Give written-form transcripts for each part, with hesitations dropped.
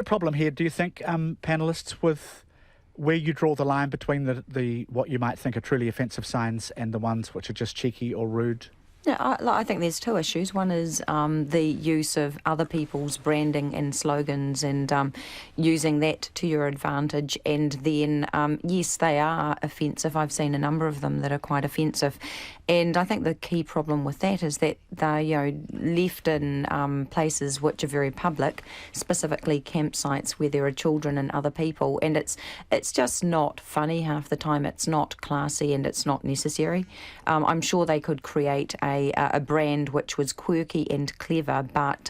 The problem here, do you think, panellists, with where you draw the line between the what you might think are truly offensive signs and the ones which are just cheeky or rude? Yeah, I think there's two issues. One is the use of other people's branding and slogans and using that to your advantage. And then, yes, they are offensive. I've seen a number of them that are quite offensive. And I think the key problem with that is that they're left in places which are very public, specifically campsites where there are children and other people. And it's just not funny half the time. It's not classy and it's not necessary. I'm sure they could create a brand which was quirky and clever, but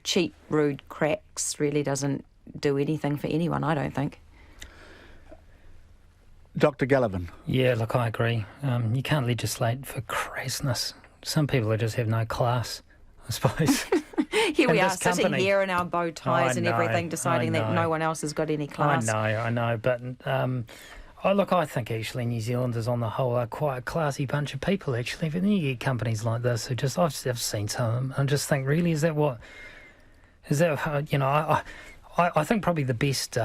cheap, rude cracks really doesn't do anything for anyone, I don't think. Dr. Gallivan. Yeah, look, I agree. You can't legislate for crassness. Some people just have no class, I suppose. Here we are sitting here in our bow ties and everything, deciding that no one else has got any class. I know, but I think actually New Zealanders on the whole are quite a classy bunch of people, actually. But then you get companies like this who just, I've seen some of them, and just think, really, I think probably the best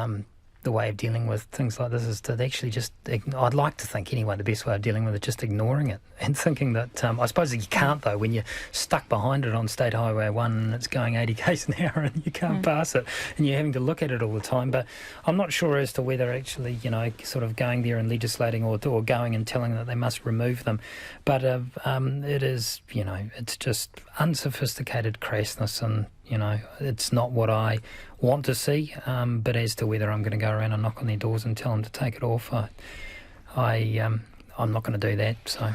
the way of dealing with things like this is to actually just, I'd like to think anyway, the best way of dealing with it is just ignoring it and thinking that, I suppose you can't though, when you're stuck behind it on State Highway 1 and it's going 80 k's an hour and you can't pass it and you're having to look at it all the time. But I'm not sure as to whether actually, sort of going there and legislating or going and telling that they must remove them. But it is, it's just unsophisticated crassness and, it's not what I want to see, but as to whether I'm going to go around and knock on their doors and tell them to take it off, I'm not going to do that. So,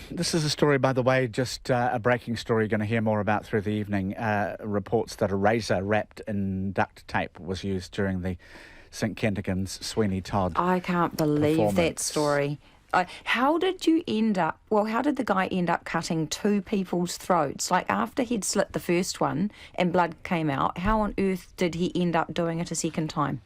this is a story, by the way, just a breaking story you're going to hear more about through the evening. Reports that a razor wrapped in duct tape was used during the St Kentigern's Sweeney Todd I can't believe that story. How did the guy end up cutting two people's throats? Like, after he'd slit the first one and blood came out, how on earth did he end up doing it a second time?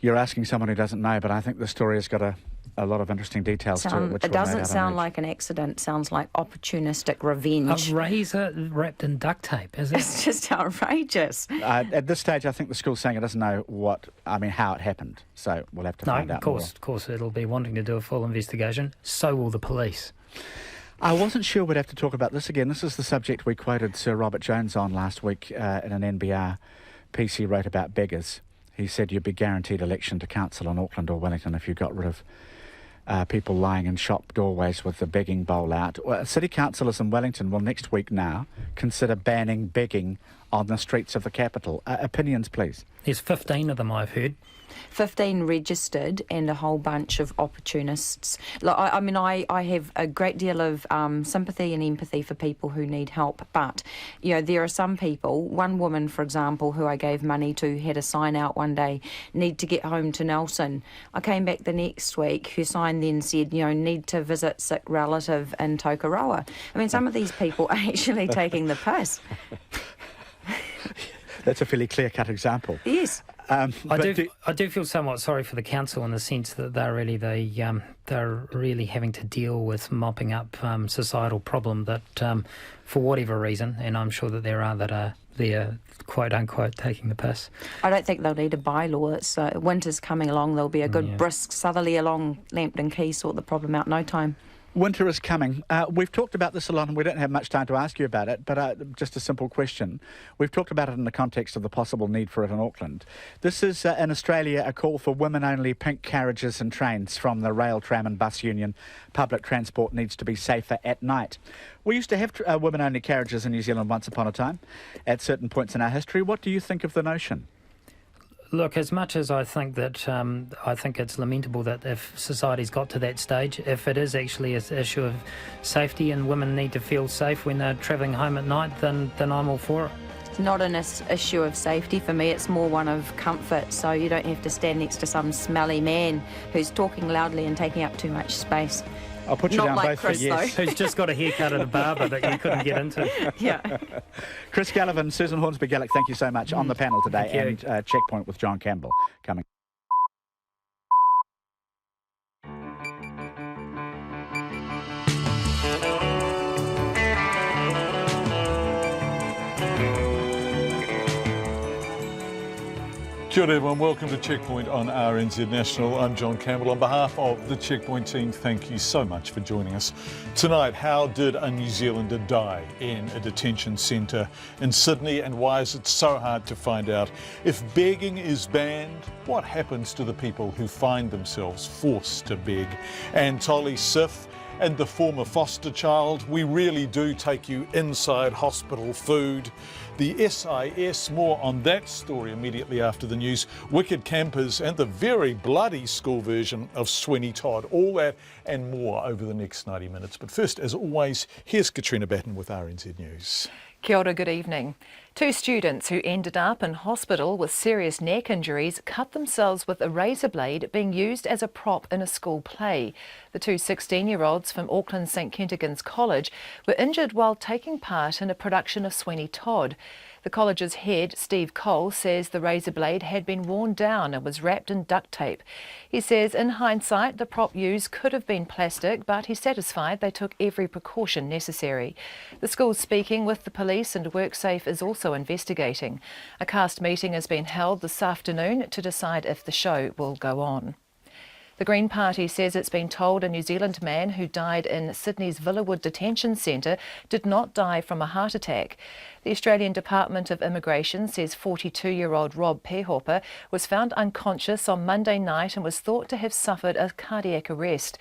You're asking someone who doesn't know, but I think the story has got a lot of interesting details to it. Which it doesn't sound like an accident. It sounds like opportunistic revenge. A razor wrapped in duct tape, is it? It's just outrageous. At this stage, I think the school's saying it doesn't know how it happened. So we'll have to find out more. Of course, it'll be wanting to do a full investigation. So will the police. I wasn't sure we'd have to talk about this again. This is the subject we quoted Sir Robert Jones on last week in an NBR piece he wrote about beggars. He said you'd be guaranteed election to council in Auckland or Wellington if you got rid of people lying in shop doorways with the begging bowl out. Well, city councillors in Wellington will next week now consider banning begging on the streets of the capital. Opinions, please. There's 15 of them, I've heard. 15 registered and a whole bunch of opportunists. I have a great deal of sympathy and empathy for people who need help, but there are some people. One woman, for example, who I gave money to, had a sign out one day, need to get home to Nelson. I came back the next week, her sign then said, need to visit sick relative in Tokoroa. I mean, some of these people are actually taking the piss. That's a fairly clear-cut example. Yes. I do feel somewhat sorry for the council in the sense that they're really having to deal with mopping up societal problem that, for whatever reason, and I'm sure that there are that are there, quote unquote, taking the piss. I don't think they'll need a bylaw. Winter's coming along. There'll be a good brisk southerly along Lambton Quay, sort the problem out in no time. Winter is coming. We've talked about this a lot and we don't have much time to ask you about it, but just a simple question. We've talked about it in the context of the possible need for it in Auckland. This is, in Australia, a call for women-only pink carriages and trains from the Rail, Tram and Bus Union. Public transport needs to be safer at night. We used to have women-only carriages in New Zealand once upon a time at certain points in our history. What do you think of the notion? Look, as much as I think that I think it's lamentable that if society's got to that stage, if it is actually an issue of safety and women need to feel safe when they're travelling home at night, then I'm all for it. It's not an issue of safety for me, it's more one of comfort, so you don't have to stand next to some smelly man who's talking loudly and taking up too much space. I'll put you Not down like both Chris, for yes. Who's just got a haircut at a barber that you couldn't get into. Yeah. Chris Gallivan, Susan Hornsby-Gallick, thank you so much on the panel today. And Checkpoint with John Campbell coming. Kia ora everyone, welcome to Checkpoint on RNZ National. I'm John Campbell. On behalf of the Checkpoint team, thank you so much for joining us. Tonight, how did a New Zealander die in a detention centre in Sydney, and why is it so hard to find out? If begging is banned, what happens to the people who find themselves forced to beg? And Tolly Sif and the former foster child, we really do take you inside hospital food. The SIS, more on that story immediately after the news. Wicked campers and the very bloody school version of Sweeney Todd. All that and more over the next 90 minutes. But first, as always, here's Katrina Batten with RNZ News. Kia ora, good evening. Two students who ended up in hospital with serious neck injuries cut themselves with a razor blade being used as a prop in a school play. The two 16-year-olds from Auckland St Kentigern's College were injured while taking part in a production of Sweeney Todd. The college's head, Steve Cole, says the razor blade had been worn down and was wrapped in duct tape. He says in hindsight the prop used could have been plastic, but he's satisfied they took every precaution necessary. The school's speaking with the police and WorkSafe is also investigating. A cast meeting has been held this afternoon to decide if the show will go on. The Green Party says it's been told a New Zealand man who died in Sydney's Villawood Detention Centre did not die from a heart attack. The Australian Department of Immigration says 42-year-old Rob Pehopa was found unconscious on Monday night and was thought to have suffered a cardiac arrest.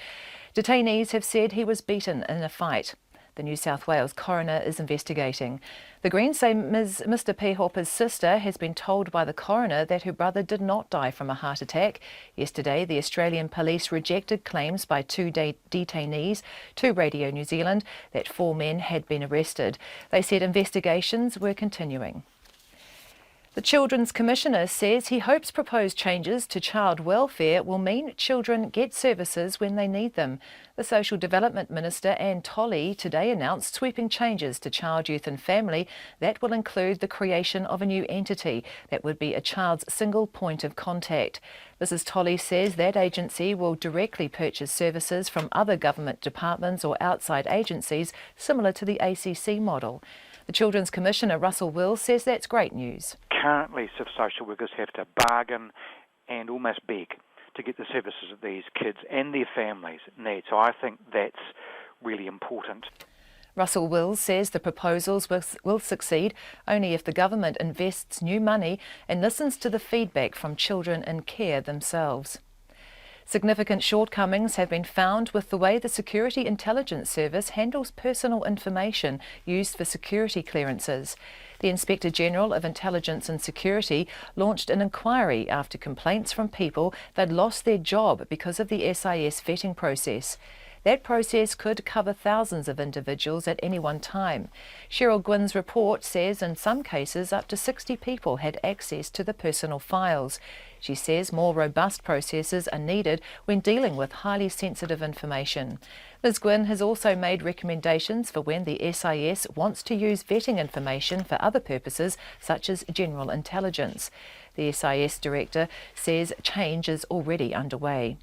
Detainees have said he was beaten in a fight. The New South Wales coroner is investigating. The Greens say Mr Pehopa's sister has been told by the coroner that her brother did not die from a heart attack. Yesterday, the Australian police rejected claims by two detainees to Radio New Zealand that 4 men had been arrested. They said investigations were continuing. The Children's Commissioner says he hopes proposed changes to child welfare will mean children get services when they need them. The Social Development Minister, Anne Tolley, today announced sweeping changes to Child, Youth and Family that will include the creation of a new entity that would be a child's single point of contact. Mrs Tolley says that agency will directly purchase services from other government departments or outside agencies similar to the ACC model. The Children's Commissioner, Russell Wills, says that's great news. Currently, social workers have to bargain and almost beg to get the services that these kids and their families need. So I think that's really important. Russell Wills says the proposals will succeed only if the government invests new money and listens to the feedback from children in care themselves. Significant shortcomings have been found with the way the Security Intelligence Service handles personal information used for security clearances. The Inspector General of Intelligence and Security launched an inquiry after complaints from people they'd lost their job because of the SIS vetting process. That process could cover thousands of individuals at any one time. Cheryl Gwynn's report says in some cases up to 60 people had access to the personal files. She says more robust processes are needed when dealing with highly sensitive information. Ms Gwynn has also made recommendations for when the SIS wants to use vetting information for other purposes such as general intelligence. The SIS director says change is already underway.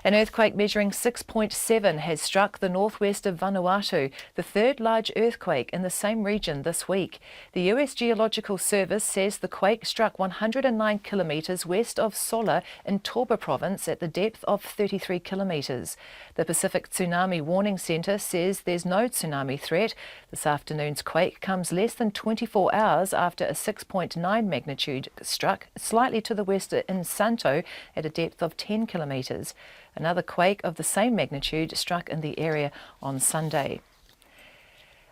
An earthquake measuring 6.7 has struck the northwest of Vanuatu, the third large earthquake in the same region this week. The US Geological Service says the quake struck 109 kilometres west of Sola in Toba province at the depth of 33 kilometres. The Pacific Tsunami Warning Centre says there's no tsunami threat. This afternoon's quake comes less than 24 hours after a 6.9 magnitude struck slightly to the west in Santo at a depth of 10 kilometres. Another quake of the same magnitude struck in the area on Sunday.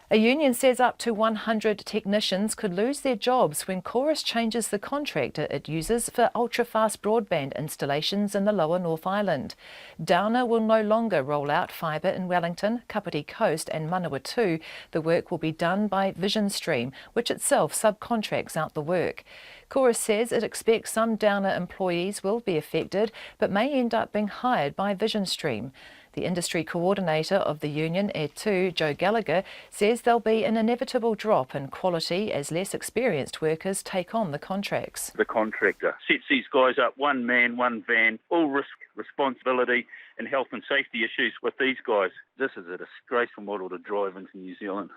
A union says up to 100 technicians could lose their jobs when Chorus changes the contractor it uses for ultra-fast broadband installations in the lower North Island. Downer will no longer roll out fibre in Wellington, Kapiti Coast and Manawatu. The work will be done by Vision Stream, which itself subcontracts out the work. Chorus says it expects some Downer employees will be affected, but may end up being hired by Vision Stream. The industry coordinator of the union, E2, Joe Gallagher, says there'll be an inevitable drop in quality as less experienced workers take on the contracts. The contractor sets these guys up, one man, one van, all risk, responsibility and health and safety issues with these guys. This is a disgraceful model to drive into New Zealand.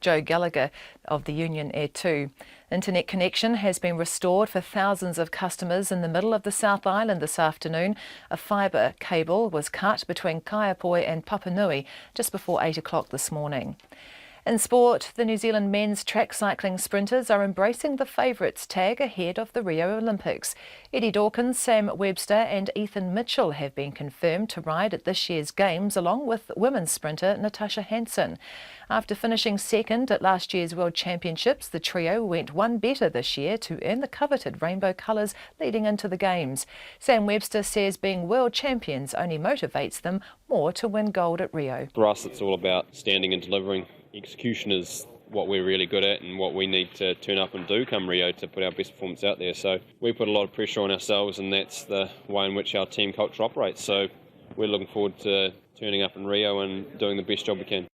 Joe Gallagher of the Union Air 2. Internet connection has been restored for thousands of customers in the middle of the South Island this afternoon. A fibre cable was cut between Kaiapoi and Papanui just before 8 o'clock this morning. In sport, the New Zealand men's track cycling sprinters are embracing the favourites tag ahead of the Rio Olympics. Eddie Dawkins, Sam Webster and Ethan Mitchell have been confirmed to ride at this year's Games along with women's sprinter Natasha Hansen. After finishing second at last year's World Championships, the trio went one better this year to earn the coveted rainbow colours leading into the Games. Sam Webster says being world champions only motivates them more to win gold at Rio. For us, it's all about standing and delivering. Execution is what we're really good at and what we need to turn up and do come Rio to put our best performance out there. So we put a lot of pressure on ourselves, and that's the way in which our team culture operates. So we're looking forward to turning up in Rio and doing the best job we can.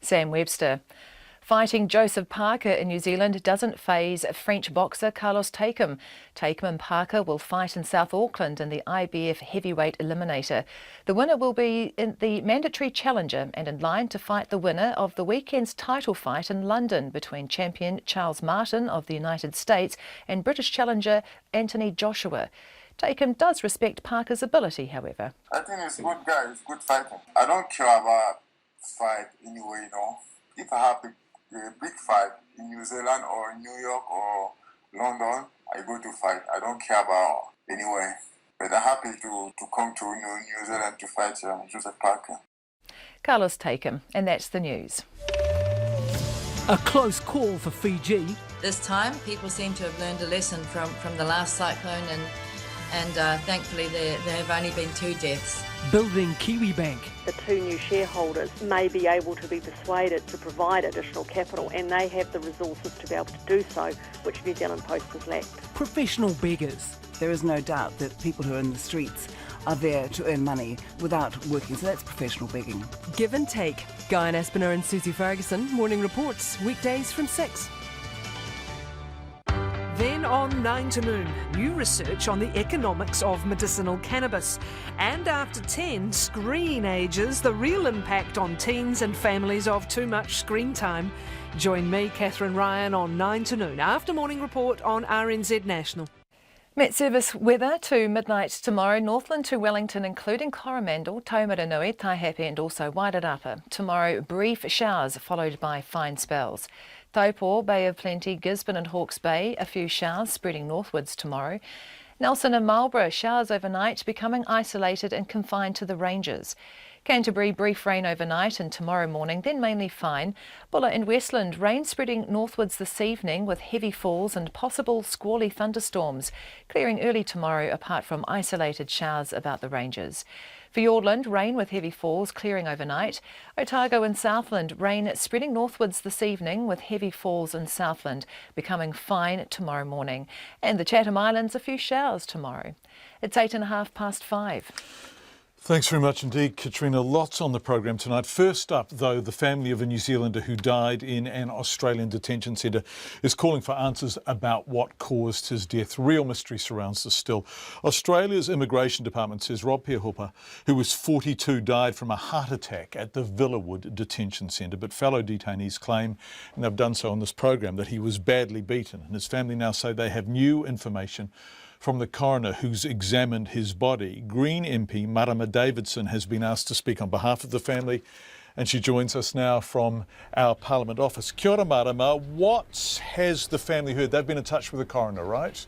Sam Webster. Fighting Joseph Parker in New Zealand doesn't faze French boxer Carlos Takam. Takam and Parker will fight in South Auckland in the IBF heavyweight eliminator. The winner will be in the mandatory challenger and in line to fight the winner of the weekend's title fight in London between champion Charles Martin of the United States and British challenger Anthony Joshua. Takam does respect Parker's ability, however. I think he's a good guy, he's good fighter. I don't care about fight anyway, If I have a big fight in New Zealand or New York or London, I go to fight. I don't care about anywhere. But I'm happy to come to New Zealand to fight Joseph Parker. Carlos Takam, and that's the news. A close call for Fiji. This time, people seem to have learned a lesson from the last cyclone, and thankfully there have only been 2 deaths. Building Kiwi Bank. The 2 new shareholders may be able to be persuaded to provide additional capital, and they have the resources to be able to do so, which New Zealand Post has lacked. Professional beggars. There is no doubt that people who are in the streets are there to earn money without working, so that's professional begging. Give and take. Guy and Aspinall and Susie Ferguson, Morning Reports, weekdays from 6. Then on 9 to Noon, new research on the economics of medicinal cannabis. And after 10, screen ages, the real impact on teens and families of too much screen time. Join me, Catherine Ryan, on 9 to Noon, after Morning Report on RNZ National. Met Service weather to midnight tomorrow, Northland to Wellington, including Coromandel, Taumaranui, Taihape and also Wairarapa. Tomorrow, brief showers followed by fine spells. Taupo, Bay of Plenty, Gisborne and Hawke's Bay, a few showers spreading northwards tomorrow. Nelson and Marlborough, showers overnight, becoming isolated and confined to the ranges. Canterbury, brief rain overnight and tomorrow morning, then mainly fine. Bulla and Westland, rain spreading northwards this evening with heavy falls and possible squally thunderstorms, clearing early tomorrow apart from isolated showers about the ranges. For Fiordland, rain with heavy falls clearing overnight. Otago and Southland, rain spreading northwards this evening with heavy falls in Southland, becoming fine tomorrow morning. And the Chatham Islands, a few showers tomorrow. It's 5:08. Thanks very much indeed, Katrina. Lots on the program tonight. First up, though, the family of a New Zealander who died in an Australian detention centre is calling for answers about what caused his death. Real mystery surrounds us still. Australia's Immigration Department says Rob Peahupa, who was 42, died from a heart attack at the Villawood detention centre. But fellow detainees claim, and they've done so on this program, that he was badly beaten. And his family now say they have new information from the coroner who's examined his body. Green MP Marama Davidson has been asked to speak on behalf of the family, and she joins us now from our Parliament office. Kia ora, Marama. What has the family heard? They've been in touch with the coroner, right?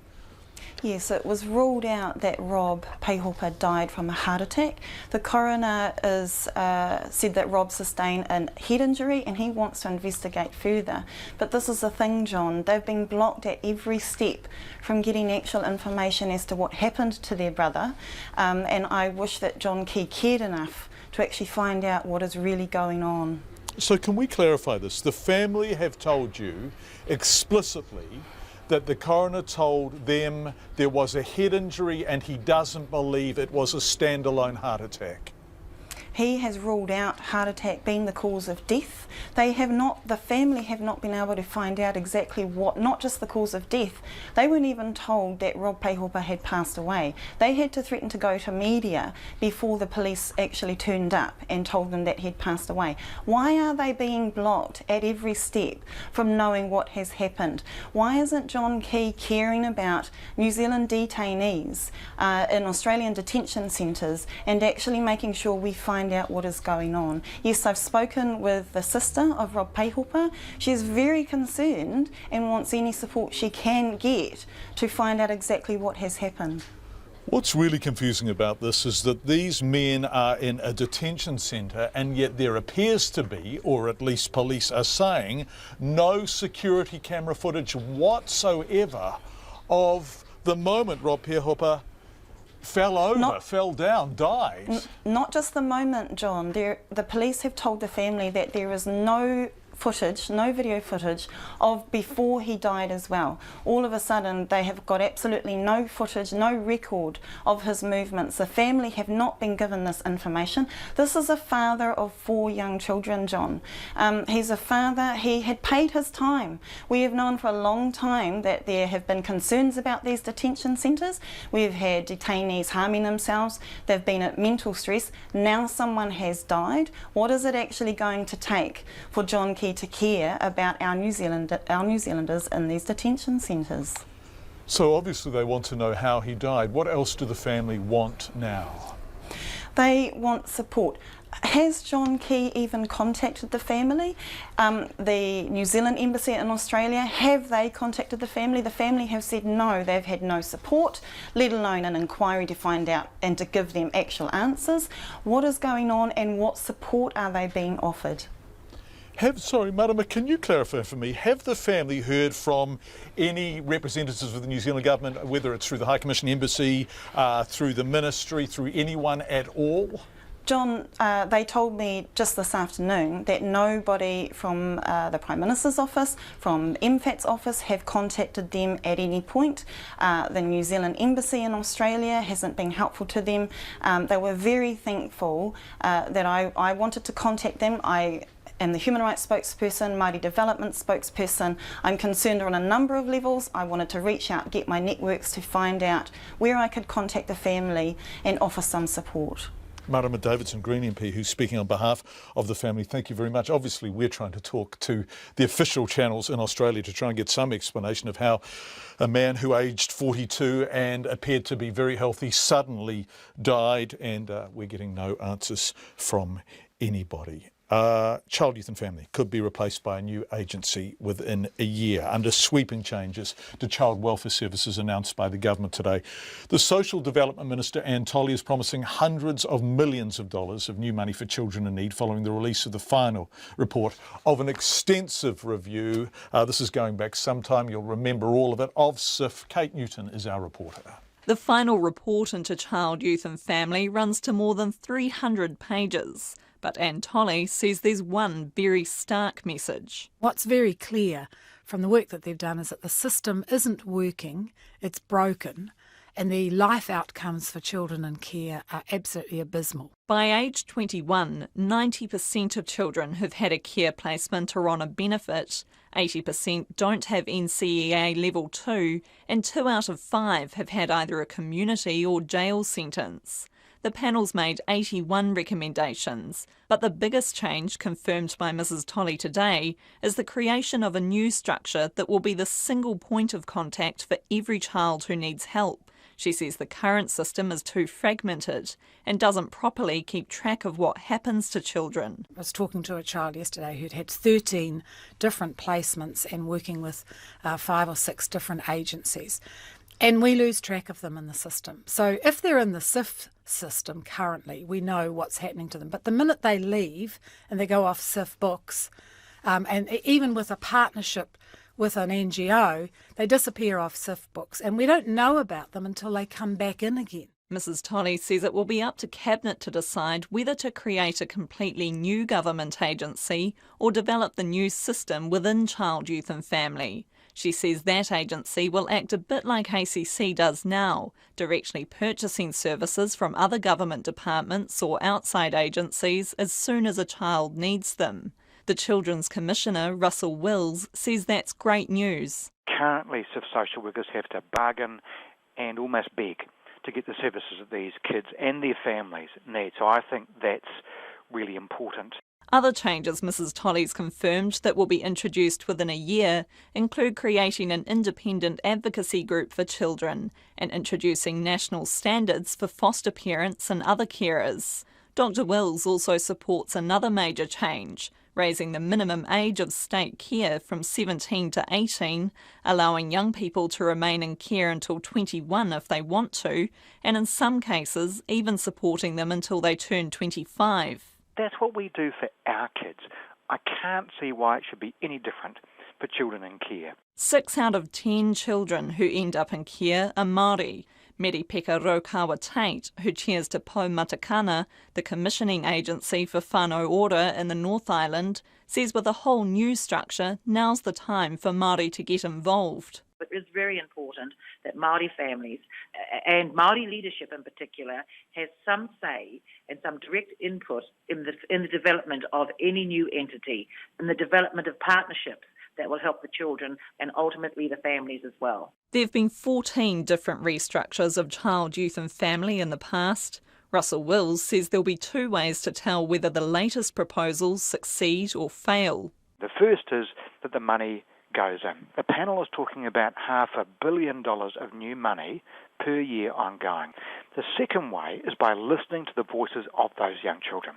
Yes, it was ruled out that Rob Peahupa died from a heart attack. The coroner said that Rob sustained a head injury and he wants to investigate further. But this is the thing, John, they've been blocked at every step from getting actual information as to what happened to their brother. And I wish that John Key cared enough to actually find out what is really going on. So can we clarify this? The family have told you explicitly that the coroner told them there was a head injury and he doesn't believe it was a standalone heart attack. he has ruled out heart attack being the cause of death. The family have not been able to find out exactly what, not just the cause of death. They weren't even told that Rob Peihopa had passed away. They had to threaten to go to media before the police actually turned up and told them that he'd passed away. Why are they being blocked at every step from knowing what has happened? Why isn't John Key caring about New Zealand detainees in Australian detention centres and actually making sure we find out what is going on? Yes, I've spoken with the sister of Rob Peihopa. She's very concerned and wants any support she can get to find out exactly what has happened. What's really confusing about this is that these men are in a detention centre and yet there appears to be, or at least police are saying, no security camera footage whatsoever of the moment Rob Peihopa fell down, died. Not just the moment, John. The police have told the family that there is no footage, no video footage of before he died as well. All of a sudden they have got absolutely no footage, no record of his movements. The family have not been given this information. This is a father of 4 young children, John. He's a father, he had paid his time. We have known for a long time that there have been concerns about these detention centres. We've had detainees harming themselves, they've been at mental stress. Now someone has died. What is it actually going to take for John Key to care about our New Zealanders in these detention centres? So obviously they want to know how he died. What else do the family want now? They want support. Has John Key even contacted the family? The New Zealand Embassy in Australia, have they contacted the family? The family have said no, they've had no support, let alone an inquiry to find out and to give them actual answers. What is going on and what support are they being offered? Sorry, Marama, can you clarify for me, have the family heard from any representatives of the New Zealand government, whether it's through the High Commission Embassy, through the ministry, through anyone at all? John, they told me just this afternoon that nobody from the Prime Minister's office, from MFAT's office, have contacted them at any point. The New Zealand Embassy in Australia hasn't been helpful to them. They were very thankful that I wanted to contact them. I am the human rights spokesperson, Māori development spokesperson. I'm concerned on a number of levels. I wanted to reach out, get my networks to find out where I could contact the family and offer some support. Marama Davidson, Green MP, who's speaking on behalf of the family, thank you very much. Obviously, we're trying to talk to the official channels in Australia to try and get some explanation of how a man who aged 42 and appeared to be very healthy suddenly died, and we're getting no answers from anybody. Child, Youth and Family could be replaced by a new agency within a year under sweeping changes to child welfare services announced by the government today. The Social Development Minister, Anne Tolley, is promising hundreds of millions of dollars of new money for children in need following the release of the final report of an extensive review. This is going back some time, you'll remember all of it, of SIF. Kate Newton is our reporter. The final report into Child, Youth and Family runs to more than 300 pages. But Anne Tolley says there's one very stark message. What's very clear from the work that they've done is that the system isn't working, it's broken, and the life outcomes for children in care are absolutely abysmal. By age 21, 90% of children who've had a care placement are on a benefit, 80% don't have NCEA level 2, and 2 out of 5 have had either a community or jail sentence. The panel's made 81 recommendations, but the biggest change confirmed by Mrs Tolley today is the creation of a new structure that will be the single point of contact for every child who needs help. She says the current system is too fragmented and doesn't properly keep track of what happens to children. I was talking to a child yesterday who'd had 13 different placements and working with 5 or 6 different agencies. And we lose track of them in the system. So if they're in the SIF system currently, we know what's happening to them. But the minute they leave and they go off SIF books, and even with a partnership with an NGO, they disappear off SIF books. And we don't know about them until they come back in again. Mrs Tolley says it will be up to Cabinet to decide whether to create a completely new government agency or develop the new system within Child, Youth and Family. She says that agency will act a bit like ACC does now, directly purchasing services from other government departments or outside agencies as soon as a child needs them. The Children's Commissioner, Russell Wills, says that's great news. Currently, social workers have to bargain and almost beg to get the services that these kids and their families need. So I think that's really important. Other changes Mrs Tolley's confirmed that will be introduced within a year include creating an independent advocacy group for children and introducing national standards for foster parents and other carers. Dr Wills also supports another major change, raising the minimum age of state care from 17 to 18, allowing young people to remain in care until 21 if they want to, and in some cases even supporting them until they turn 25. That's what we do for our kids. I can't see why it should be any different for children in care. 6 out of 10 children who end up in care are Māori. Meripeka Raukawa-Tate, who chairs Te Pou Matakana, the commissioning agency for whānau ora in the North Island, says with a whole new structure, now's the time for Māori to get involved. It is very important that Māori families and Māori leadership in particular has some say and some direct input in the development of any new entity, in the development of partnerships that will help the children and ultimately the families as well. There have been 14 different restructures of child, youth and family in the past. Russell Wills says there'll be 2 ways to tell whether the latest proposals succeed or fail. The first is that the money goes in. The panel is talking about $500 million of new money per year ongoing. The second way is by listening to the voices of those young children.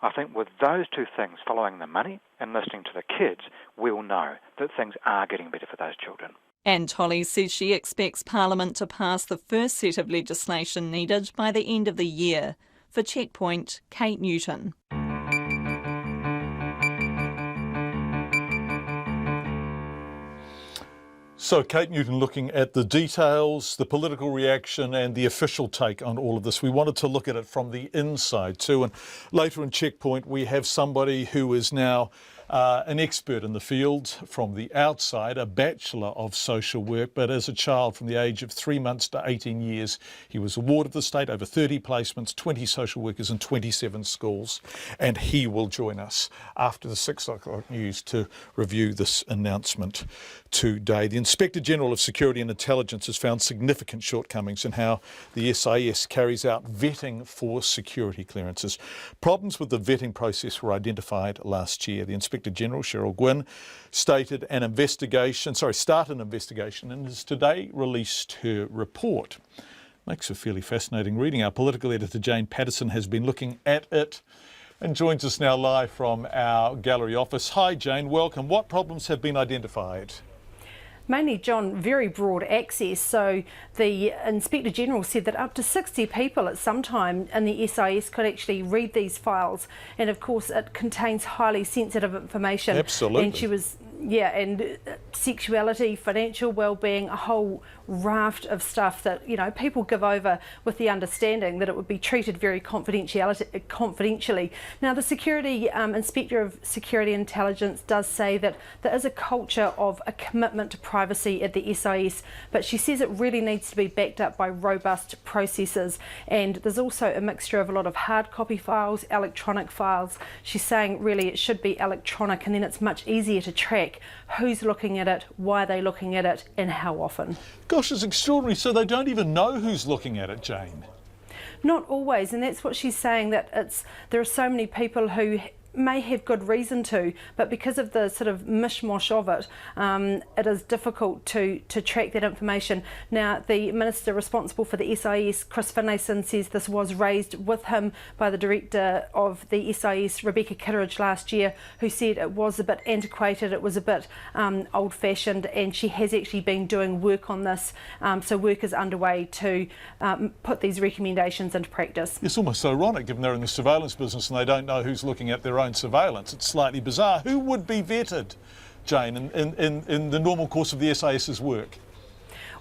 I think with those 2 things, following the money and listening to the kids, we'll know that things are getting better for those children. Anne Tolley says she expects Parliament to pass the first set of legislation needed by the end of the year. For Checkpoint, Kate Newton. So, Kate Newton looking at the details, the political reaction and the official take on all of this. We wanted to look at it from the inside too. And later in Checkpoint, we have somebody who is now an expert in the field from the outside, a Bachelor of Social Work, but as a child from the age of 3 months to 18 years, he was awarded the state over 30 placements, 20 social workers and 27 schools. And he will join us after the 6 o'clock news to review this announcement today. The Inspector General of Security and Intelligence has found significant shortcomings in how the SIS carries out vetting for security clearances. Problems with the vetting process were identified last year. The Inspector General, Cheryl Gwynn, started an investigation and has today released her report. Makes for fairly fascinating reading. Our political editor, Jane Patterson, has been looking at it and joins us now live from our gallery office. Hi, Jane, welcome. What problems have been identified? Mainly, John, very broad access. So the Inspector General said that up to 60 people at some time in the SIS could actually read these files. And of course, it contains highly sensitive information. Absolutely. And she was, and sexuality, financial well-being, a whole raft of stuff that, people give over with the understanding that it would be treated very confidentially. Now, the Security Inspector of Security Intelligence does say that there is a culture of a commitment to privacy at the SIS, but she says it really needs to be backed up by robust processes. And there's also a mixture of a lot of hard copy files, electronic files. She's saying really it should be electronic, and then it's much easier to track who's looking at it, why they're looking at it, and how often. Gosh, it's extraordinary. So they don't even know who's looking at it, Jane? Not always, and that's what she's saying, that there are so many people who may have good reason to, but because of the sort of mishmash of it, it is difficult to track that information. Now, the Minister responsible for the SIS, Chris Finlayson, says this was raised with him by the Director of the SIS, Rebecca Kitteridge, last year, who said it was a bit antiquated, it was a bit old-fashioned, and she has actually been doing work on this, so work is underway to put these recommendations into practice. It's almost ironic, given they're in the surveillance business and they don't know who's looking at their own surveillance. It's slightly bizarre. Who would be vetted, Jane, in the normal course of the SIS's work?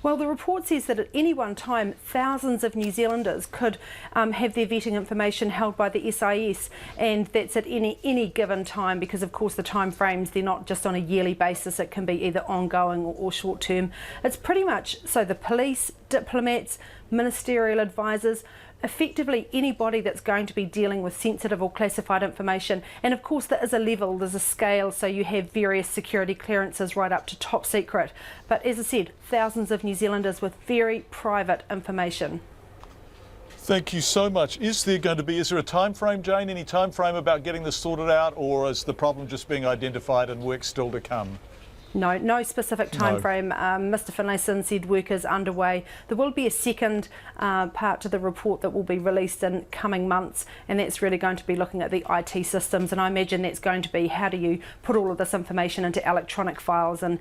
Well, the report says that at any one time, thousands of New Zealanders could have their vetting information held by the SIS, and that's at any given time, because of course the time frames, they're not just on a yearly basis, it can be either ongoing or short term. It's pretty much so the police, diplomats, ministerial advisors, effectively anybody that's going to be dealing with sensitive or classified information. And of course there is a level, there's a scale, so you have various security clearances right up to top secret. But as I said, thousands of New Zealanders with very private information. Thank you so much. Is there a time frame, Jane, any time frame about getting this sorted out, or is the problem just being identified and work still to come? No specific time frame. Mr Finlayson said work is underway. There will be a second part to the report that will be released in coming months, and that's really going to be looking at the IT systems, and I imagine that's going to be how do you put all of this information into electronic files and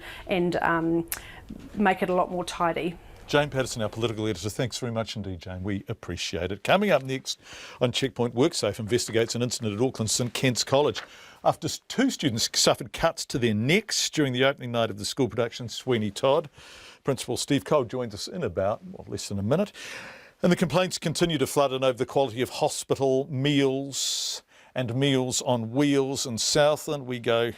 make it a lot more tidy. Jane Patterson, our political editor. Thanks very much indeed, Jane. We appreciate it. Coming up next on Checkpoint, WorkSafe investigates an incident at Auckland's St Kent's College after 2 students suffered cuts to their necks during the opening night of the school production Sweeney Todd. Principal Steve Cole joins us in about less than a minute. And the complaints continue to flood in over the quality of hospital meals and meals on wheels in Southland. We go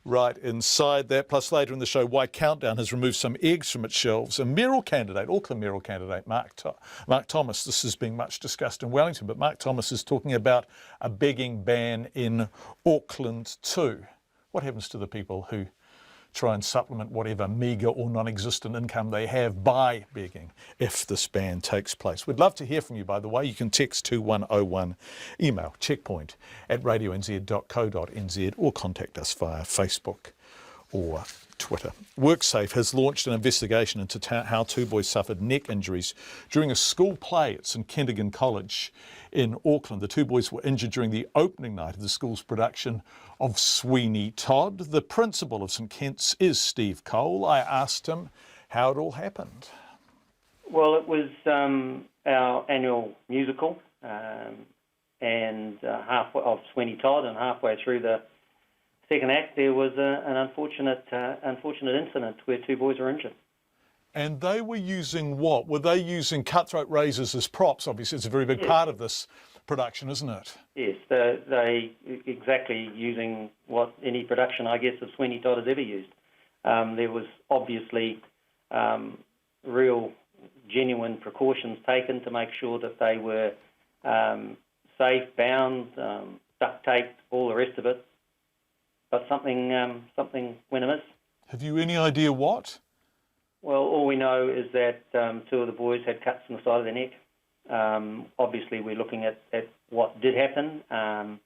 right inside that. Plus later in the show, why Countdown has removed some eggs from its shelves. A mayoral candidate, Auckland mayoral candidate, Mark Thomas. This is being much discussed in Wellington, but Mark Thomas is talking about a begging ban in Auckland too. What happens to the people who try and supplement whatever meagre or non-existent income they have by begging if this ban takes place? We'd love to hear from you, by the way. You can text 2101, email checkpoint@radionz.co.nz, or contact us via Facebook or Twitter. WorkSafe has launched an investigation into how 2 boys suffered neck injuries during a school play at St Kentigern College in Auckland. The 2 boys were injured during the opening night of the school's production of Sweeney Todd. The principal of St Kent's is Steve Cole. I asked him how it all happened. Well, it was our annual musical halfway of Sweeney Todd, and halfway through the second act there was an unfortunate incident where 2 boys were injured. And they were using what? Were they using cutthroat razors as props? Obviously, it's a very big part of this production, isn't it? Yes, they exactly using what any production, I guess, of Sweeney Todd has ever used. There was obviously real, genuine precautions taken to make sure that they were safe, bound, duct taped, all the rest of it. But something went amiss. Have you any idea what? Well, all we know is that 2 of the boys had cuts on the side of their neck. Obviously, we're looking at what did happen, and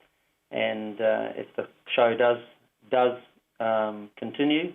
if the show does continue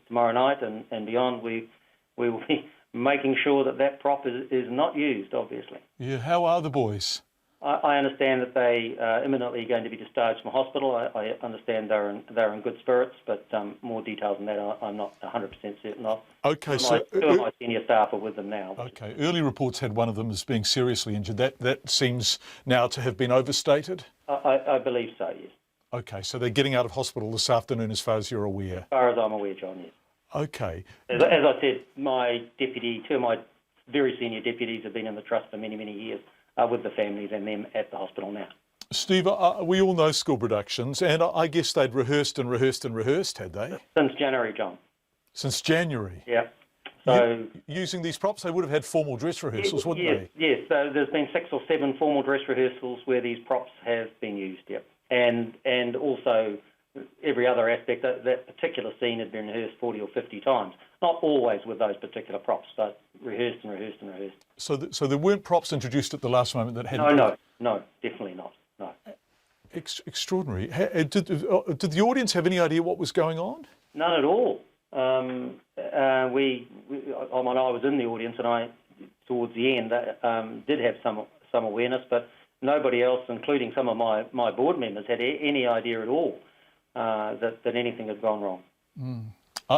tomorrow night and beyond, we will be making sure that prop is not used, obviously. Yeah, how are the boys? I understand that they are imminently going to be discharged from hospital. I understand they're in good spirits, but more details than that I'm not 100% certain of. Okay, so 2 of my senior staff are with them now. Okay, early reports had one of them as being seriously injured. That seems now to have been overstated? I believe so, yes. Okay, so they're getting out of hospital this afternoon as far as you're aware? As far as I'm aware, John, yes. Okay. As I said, 2 of my very senior deputies have been in the trust for many, many years. With the families and them at the hospital now. Steve, we all know school productions, and I guess they'd rehearsed, had they? Since January, John. Since January? Yeah. So using these props, they would have had formal dress rehearsals, wouldn't they? Yes, so there's been 6 or 7 formal dress rehearsals where these props have been used, yep. And also every other aspect, that particular scene had been rehearsed 40 or 50 times. Not always with those particular props, but rehearsed and rehearsed and rehearsed. So there weren't props introduced at the last moment that had... No, definitely not, no. Extraordinary. Did the audience have any idea what was going on? None at all. I was in the audience, and towards the end, did have some awareness, but nobody else, including some of my board members, had any idea at all that anything had gone wrong. Mm.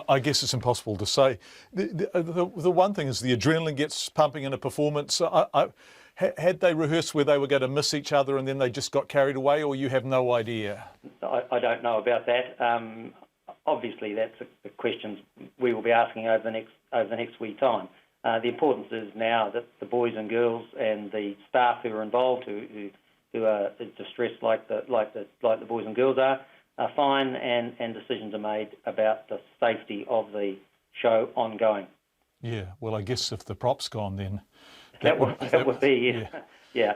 I guess it's impossible to say. The one thing is the adrenaline gets pumping in a performance. Had they rehearsed where they were going to miss each other and then they just got carried away, or you have no idea? I don't know about that. obviously that's the questions we will be asking over the next wee time. The importance is now that the boys and girls and the staff who are involved, who are distressed like the boys and girls are fine, and decisions are made about the safety of the show ongoing. Yeah, well, I guess if the prop's gone, then that would be yeah.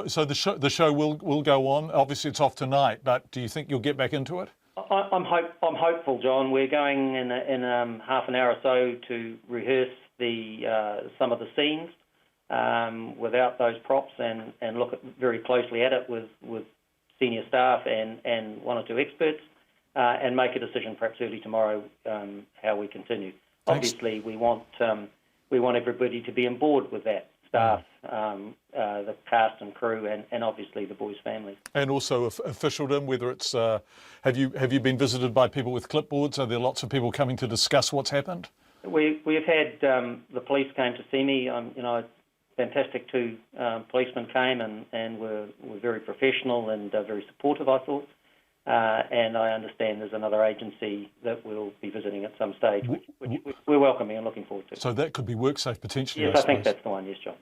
So the show will go on. Obviously, it's off tonight, but do you think you'll get back into it? I'm hopeful, John. We're going in half an hour or so to rehearse some of the scenes without those props and look very closely at it with senior staff and one or two experts and make a decision perhaps early tomorrow how we continue. Thanks. Obviously, we want everybody to be on board with that. Staff, the cast and crew, and obviously the boys' families. And also officialdom, whether it's have you been visited by people with clipboards? Are there lots of people coming to discuss what's happened? We've had the police came to see me. Fantastic. Two policemen came and were very professional and very supportive, I thought. And I understand there's another agency that we'll be visiting at some stage, which we're welcoming and looking forward to. So that could be WorkSafe potentially. Yes, I think that's the one. Yes, John.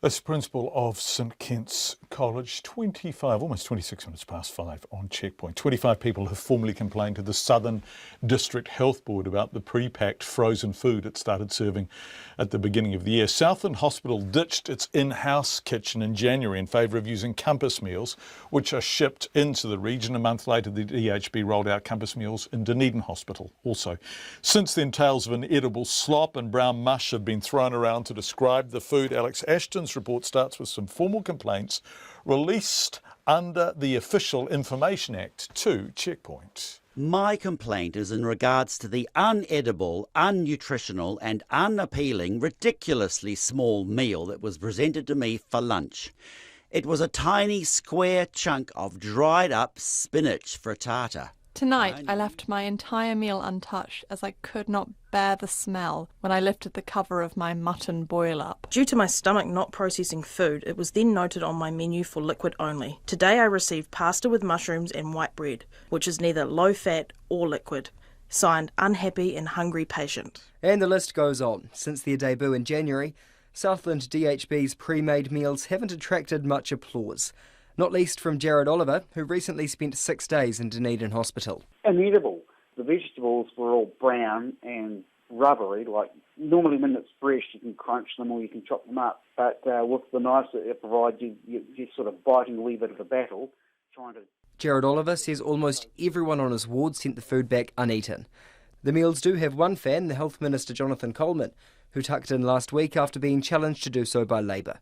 That's principal of St Kitts College, almost 26 minutes past 5 on Checkpoint. 25 people have formally complained to the Southern District Health Board about the pre-packed frozen food it started serving at the beginning of the year. Southland Hospital ditched its in-house kitchen in January in favour of using Compass meals, which are shipped into the region. A month later, the DHB rolled out Compass meals in Dunedin Hospital also. Since then, tales of inedible slop and brown mush have been thrown around to describe the food. Alex Ashton's report starts with some formal complaints released under the Official Information Act to Checkpoint. My complaint is in regards to the unedible, unnutritional and unappealing, ridiculously small meal that was presented to me for lunch. It was a tiny square chunk of dried up spinach frittata. Tonight, I left my entire meal untouched as I could not bear the smell when I lifted the cover of my mutton boil-up. Due to my stomach not processing food, it was then noted on my menu for liquid only. Today I received pasta with mushrooms and white bread, which is neither low-fat or liquid. Signed, unhappy and hungry patient. And the list goes on. Since their debut in January, Southland DHB's pre-made meals haven't attracted much applause. Not least from Jared Oliver, who recently spent 6 days in Dunedin Hospital. Inedible. The vegetables were all brown and rubbery, like normally when it's fresh you can crunch them or you can chop them up, but with the knives that it provides you're sort of biting a wee bit of a battle trying to... Jared Oliver says almost everyone on his ward sent the food back uneaten. The meals do have one fan, the Health Minister Jonathan Coleman, who tucked in last week after being challenged to do so by Labour.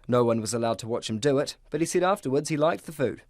No one was allowed to watch him do it, but he said afterwards he liked the food.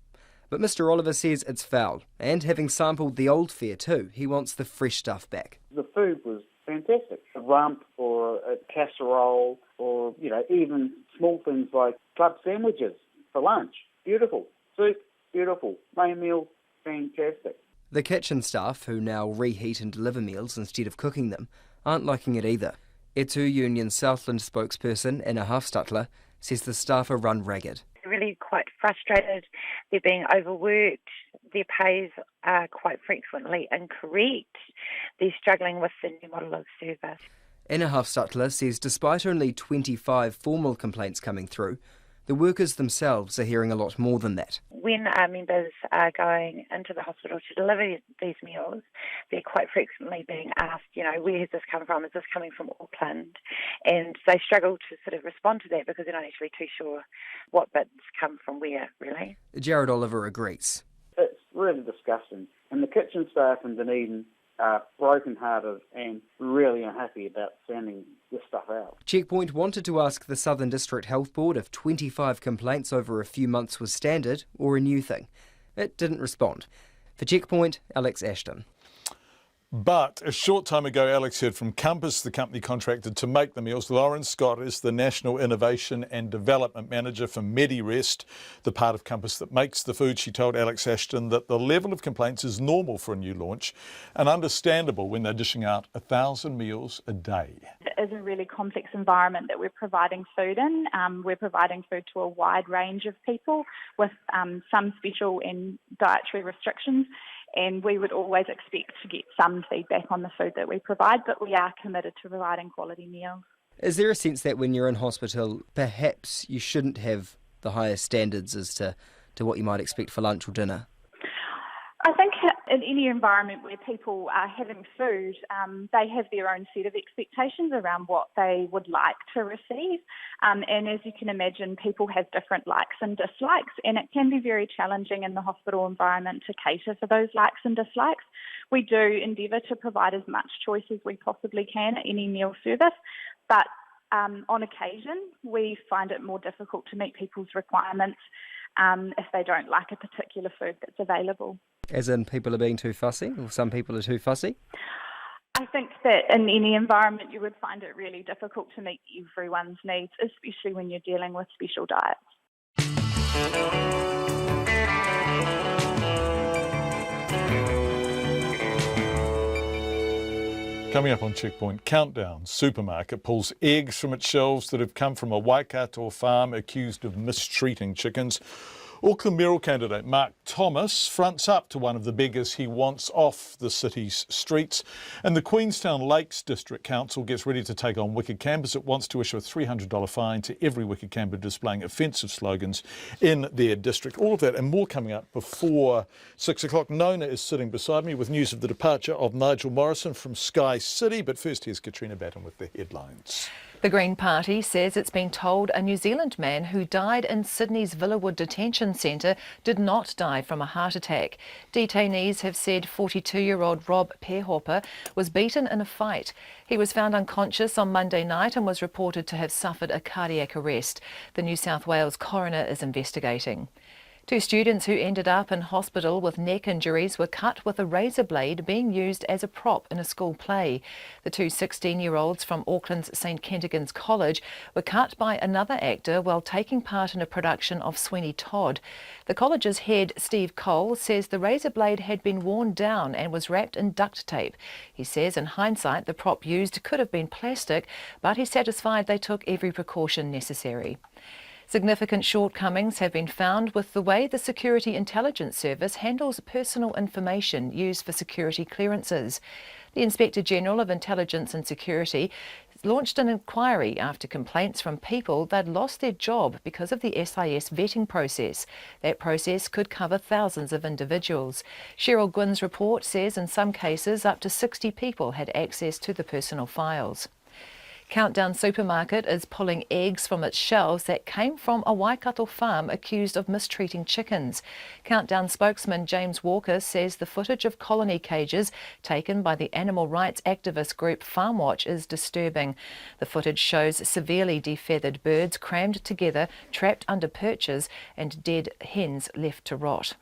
But Mr Oliver says it's foul, and having sampled the old fare too, he wants the fresh stuff back. The food was fantastic. A rump or a casserole or, even small things like club sandwiches for lunch. Beautiful. Soup, beautiful. Main meal, fantastic. The kitchen staff, who now reheat and deliver meals instead of cooking them, aren't liking it either. Etu Union Southland spokesperson Anna Hafstutler says the staff are run ragged. They're really quite frustrated. They're being overworked. Their pays are quite frequently incorrect. They're struggling with the new model of service. Anna Hafstutler says despite only 25 formal complaints coming through, the workers themselves are hearing a lot more than that. When our members are going into the hospital to deliver these meals, they're quite frequently being asked, where has this come from? Is this coming from Auckland? And they struggle to sort of respond to that because they're not actually too sure what bits come from where, really. Jared Oliver agrees. It's really disgusting. And the kitchen staff in Dunedin are broken-hearted and really unhappy about sending this stuff out. Checkpoint wanted to ask the Southern District Health Board if 25 complaints over a few months was standard or a new thing. It didn't respond. For Checkpoint, Alex Ashton. But a short time ago, Alex heard from Compass, the company contracted to make the meals. Lauren Scott is the National Innovation and Development Manager for MediRest, the part of Compass that makes the food. She told Alex Ashton that the level of complaints is normal for a new launch and understandable when they're dishing out 1,000 meals a day. It is a really complex environment that we're providing food in. We're providing food to a wide range of people with some special and dietary restrictions. and we would always expect to get some feedback on the food that we provide, but we are committed to providing quality meals. Is there a sense that when you're in hospital, perhaps you shouldn't have the highest standards as to what you might expect for lunch or dinner? I think in any environment where people are having food, they have their own set of expectations around what they would like to receive. And as you can imagine, people have different likes and dislikes, and it can be very challenging in the hospital environment to cater for those likes and dislikes. We do endeavour to provide as much choice as we possibly can at any meal service, but on occasion we find it more difficult to meet people's requirements if they don't like a particular food that's available. As in people are being too fussy, or some people are too fussy? I think that in any environment you would find it really difficult to meet everyone's needs, especially when you're dealing with special diets. Coming up on Checkpoint Countdown, supermarket pulls eggs from its shelves that have come from a Waikato farm accused of mistreating chickens. Auckland mayoral candidate Mark Thomas fronts up to one of the beggars he wants off the city's streets. And the Queenstown Lakes District Council gets ready to take on wicked campers. It wants to issue a $300 fine to every wicked camper displaying offensive slogans in their district. All of that and more coming up before 6 o'clock. Nona is sitting beside me with news of the departure of Nigel Morrison from Sky City. But first, here's Katrina Batten with the headlines. The Green Party says it's been told a New Zealand man who died in Sydney's Villawood Detention Centre did not die from a heart attack. Detainees have said 42-year-old Rob Pehopa was beaten in a fight. He was found unconscious on Monday night and was reported to have suffered a cardiac arrest. The New South Wales coroner is investigating. 2 students who ended up in hospital with neck injuries were cut with a razor blade being used as a prop in a school play. The 2 16-year-olds from Auckland's St Kentigern's College were cut by another actor while taking part in a production of Sweeney Todd. The college's head, Steve Cole, says the razor blade had been worn down and was wrapped in duct tape. He says in hindsight the prop used could have been plastic, but he's satisfied they took every precaution necessary. Significant shortcomings have been found with the way the Security Intelligence Service handles personal information used for security clearances. The Inspector General of Intelligence and Security launched an inquiry after complaints from people they'd lost their job because of the SIS vetting process. That process could cover thousands of individuals. Cheryl Gwynn's report says in some cases up to 60 people had access to the personal files. Countdown Supermarket is pulling eggs from its shelves that came from a Waikato farm accused of mistreating chickens. Countdown spokesman James Walker says the footage of colony cages taken by the animal rights activist group Farm Watch is disturbing. The footage shows severely defeathered birds crammed together, trapped under perches, and dead hens left to rot.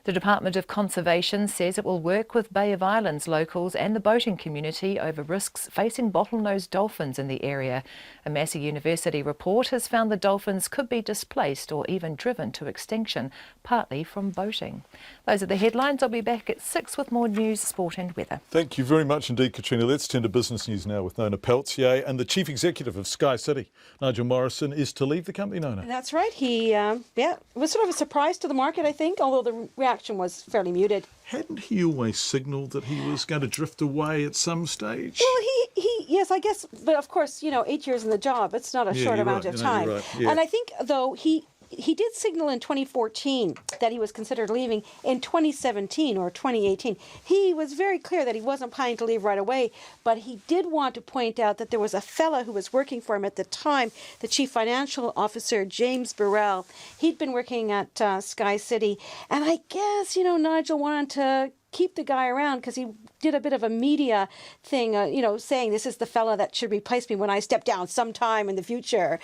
The Department of Conservation says it will work with Bay of Islands locals and the boating community over risks facing bottlenose dolphins in the area. A Massey University report has found the dolphins could be displaced or even driven to extinction, partly from boating. Those are the headlines. I'll be back at 6 with more news, sport and weather. Thank you very much indeed, Katrina. Let's turn to business news now with Nona Peltier. And the Chief Executive of Sky City, Nigel Morrison, is to leave the company, Nona. That's right. He, it was sort of a surprise to the market, I think, although the reaction was fairly muted. Hadn't he always signalled that he was going to drift away at some stage? Well, yes, I guess, but of course, 8 years in the job, it's not a short amount of time. Right, yeah. And I think, though, he did signal in 2014 that he was considered leaving. In 2017 or 2018, he was very clear that he wasn't planning to leave right away, but he did want to point out that there was a fella who was working for him at the time, the Chief Financial Officer, James Burrell. He'd been working at Sky City, and I guess, Nigel wanted to keep the guy around because he did a bit of a media thing, saying this is the fella that should replace me when I step down sometime in the future.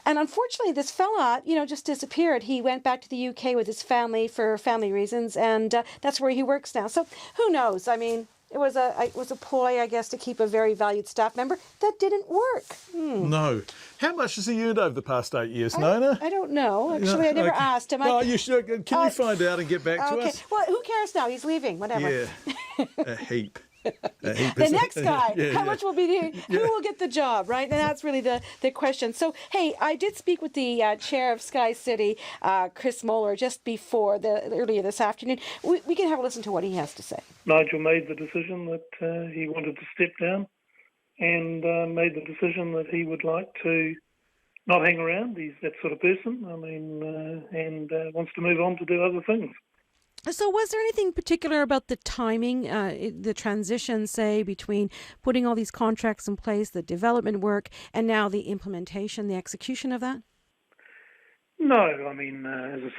And unfortunately, this fella, just disappeared. He went back to the UK with his family for family reasons, and that's where he works now. So who knows? I mean, it was a ploy, I guess, to keep a very valued staff member. That didn't work. No. How much has he earned over the past 8 years, Nona? I don't know. Actually, I never asked him. No, you should. Can you find out and get back to us? Well, who cares now? He's leaving. Whatever. Yeah, a heap. The next guy, how much will be who will get the job, right? And that's really the question. So, hey, I did speak with the chair of Sky City, Chris Moeller, just before earlier this afternoon. We can have a listen to what he has to say. Nigel made the decision that he wanted to step down and made the decision that he would like to not hang around. He's that sort of person, and wants to move on to do other things. So was there anything particular about the timing, the transition, say, between putting all these contracts in place, the development work, and now the implementation, the execution of that? No, as I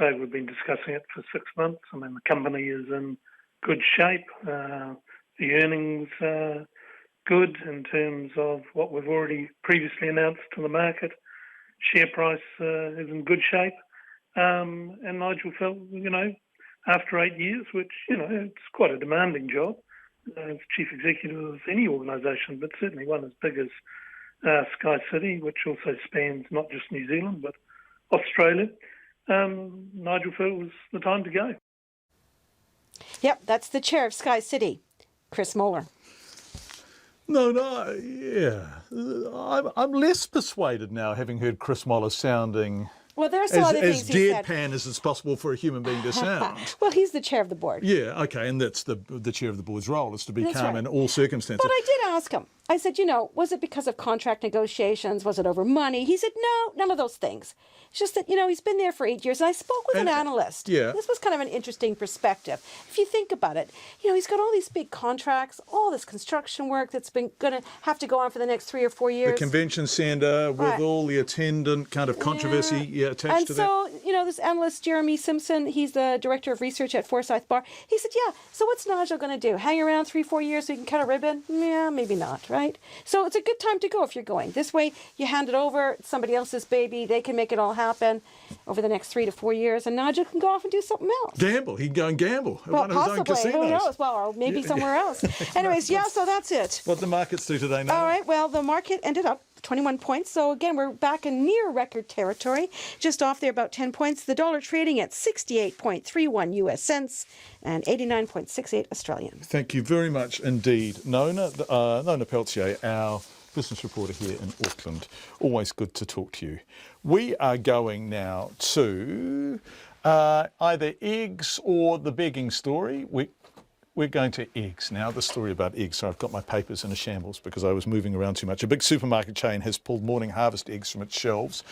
say, we've been discussing it for 6 months. The company is in good shape. The earnings are good in terms of what we've already previously announced to the market. Share price is in good shape. And Nigel felt, after 8 years, which, it's quite a demanding job, as chief executive of any organisation, but certainly one as big as Sky City, which also spans not just New Zealand, but Australia, Nigel felt it was the time to go. Yep, that's the chair of Sky City, Chris Moeller. I'm less persuaded now, having heard Chris Moeller sounding Well, there are some other things he said. As deadpan as it's possible for a human being to sound. Well, he's the chair of the board. Yeah, okay, and that's the chair of the board's role, is to be That's calm right. in all circumstances. But I did ask him. I said, was it because of contract negotiations? Was it over money? He said, no, none of those things. It's just that, he's been there for 8 years. And I spoke with an analyst. Yeah. This was kind of an interesting perspective. If you think about it, he's got all these big contracts, all this construction work that's been going to have to go on for the next 3 or 4 years. The convention centre with all the attendant kind of controversy attached to that. And so, this analyst, Jeremy Simpson, he's the director of research at Forsyth Bar. He said, so what's Nigel going to do? Hang around 3-4 years so he can cut a ribbon? Yeah, maybe not, right? So it's a good time to go if you're going. This way, you hand it over, it's somebody else's baby, they can make it all happen over the next 3 to 4 years, and Nigel can go off and do something else. Gamble. He can go and gamble at Well, one of his own possibly. casinos. Who knows? Well, or maybe somewhere else. Anyways, so that's it. What the markets do today now? All right, well, the market ended up 21 points. So again, we're back in near record territory, just off there about 10 points. The dollar trading at 68.31 US cents and 89.68 Australian. Thank you very much indeed, Nona Peltier, our business reporter here in Auckland. Always good to talk to you. We are going now to either eggs or the begging story. We're going to eggs now, the story about eggs. So I've got my papers in a shambles because I was moving around too much. A big supermarket chain has pulled morning harvest eggs from its shelves.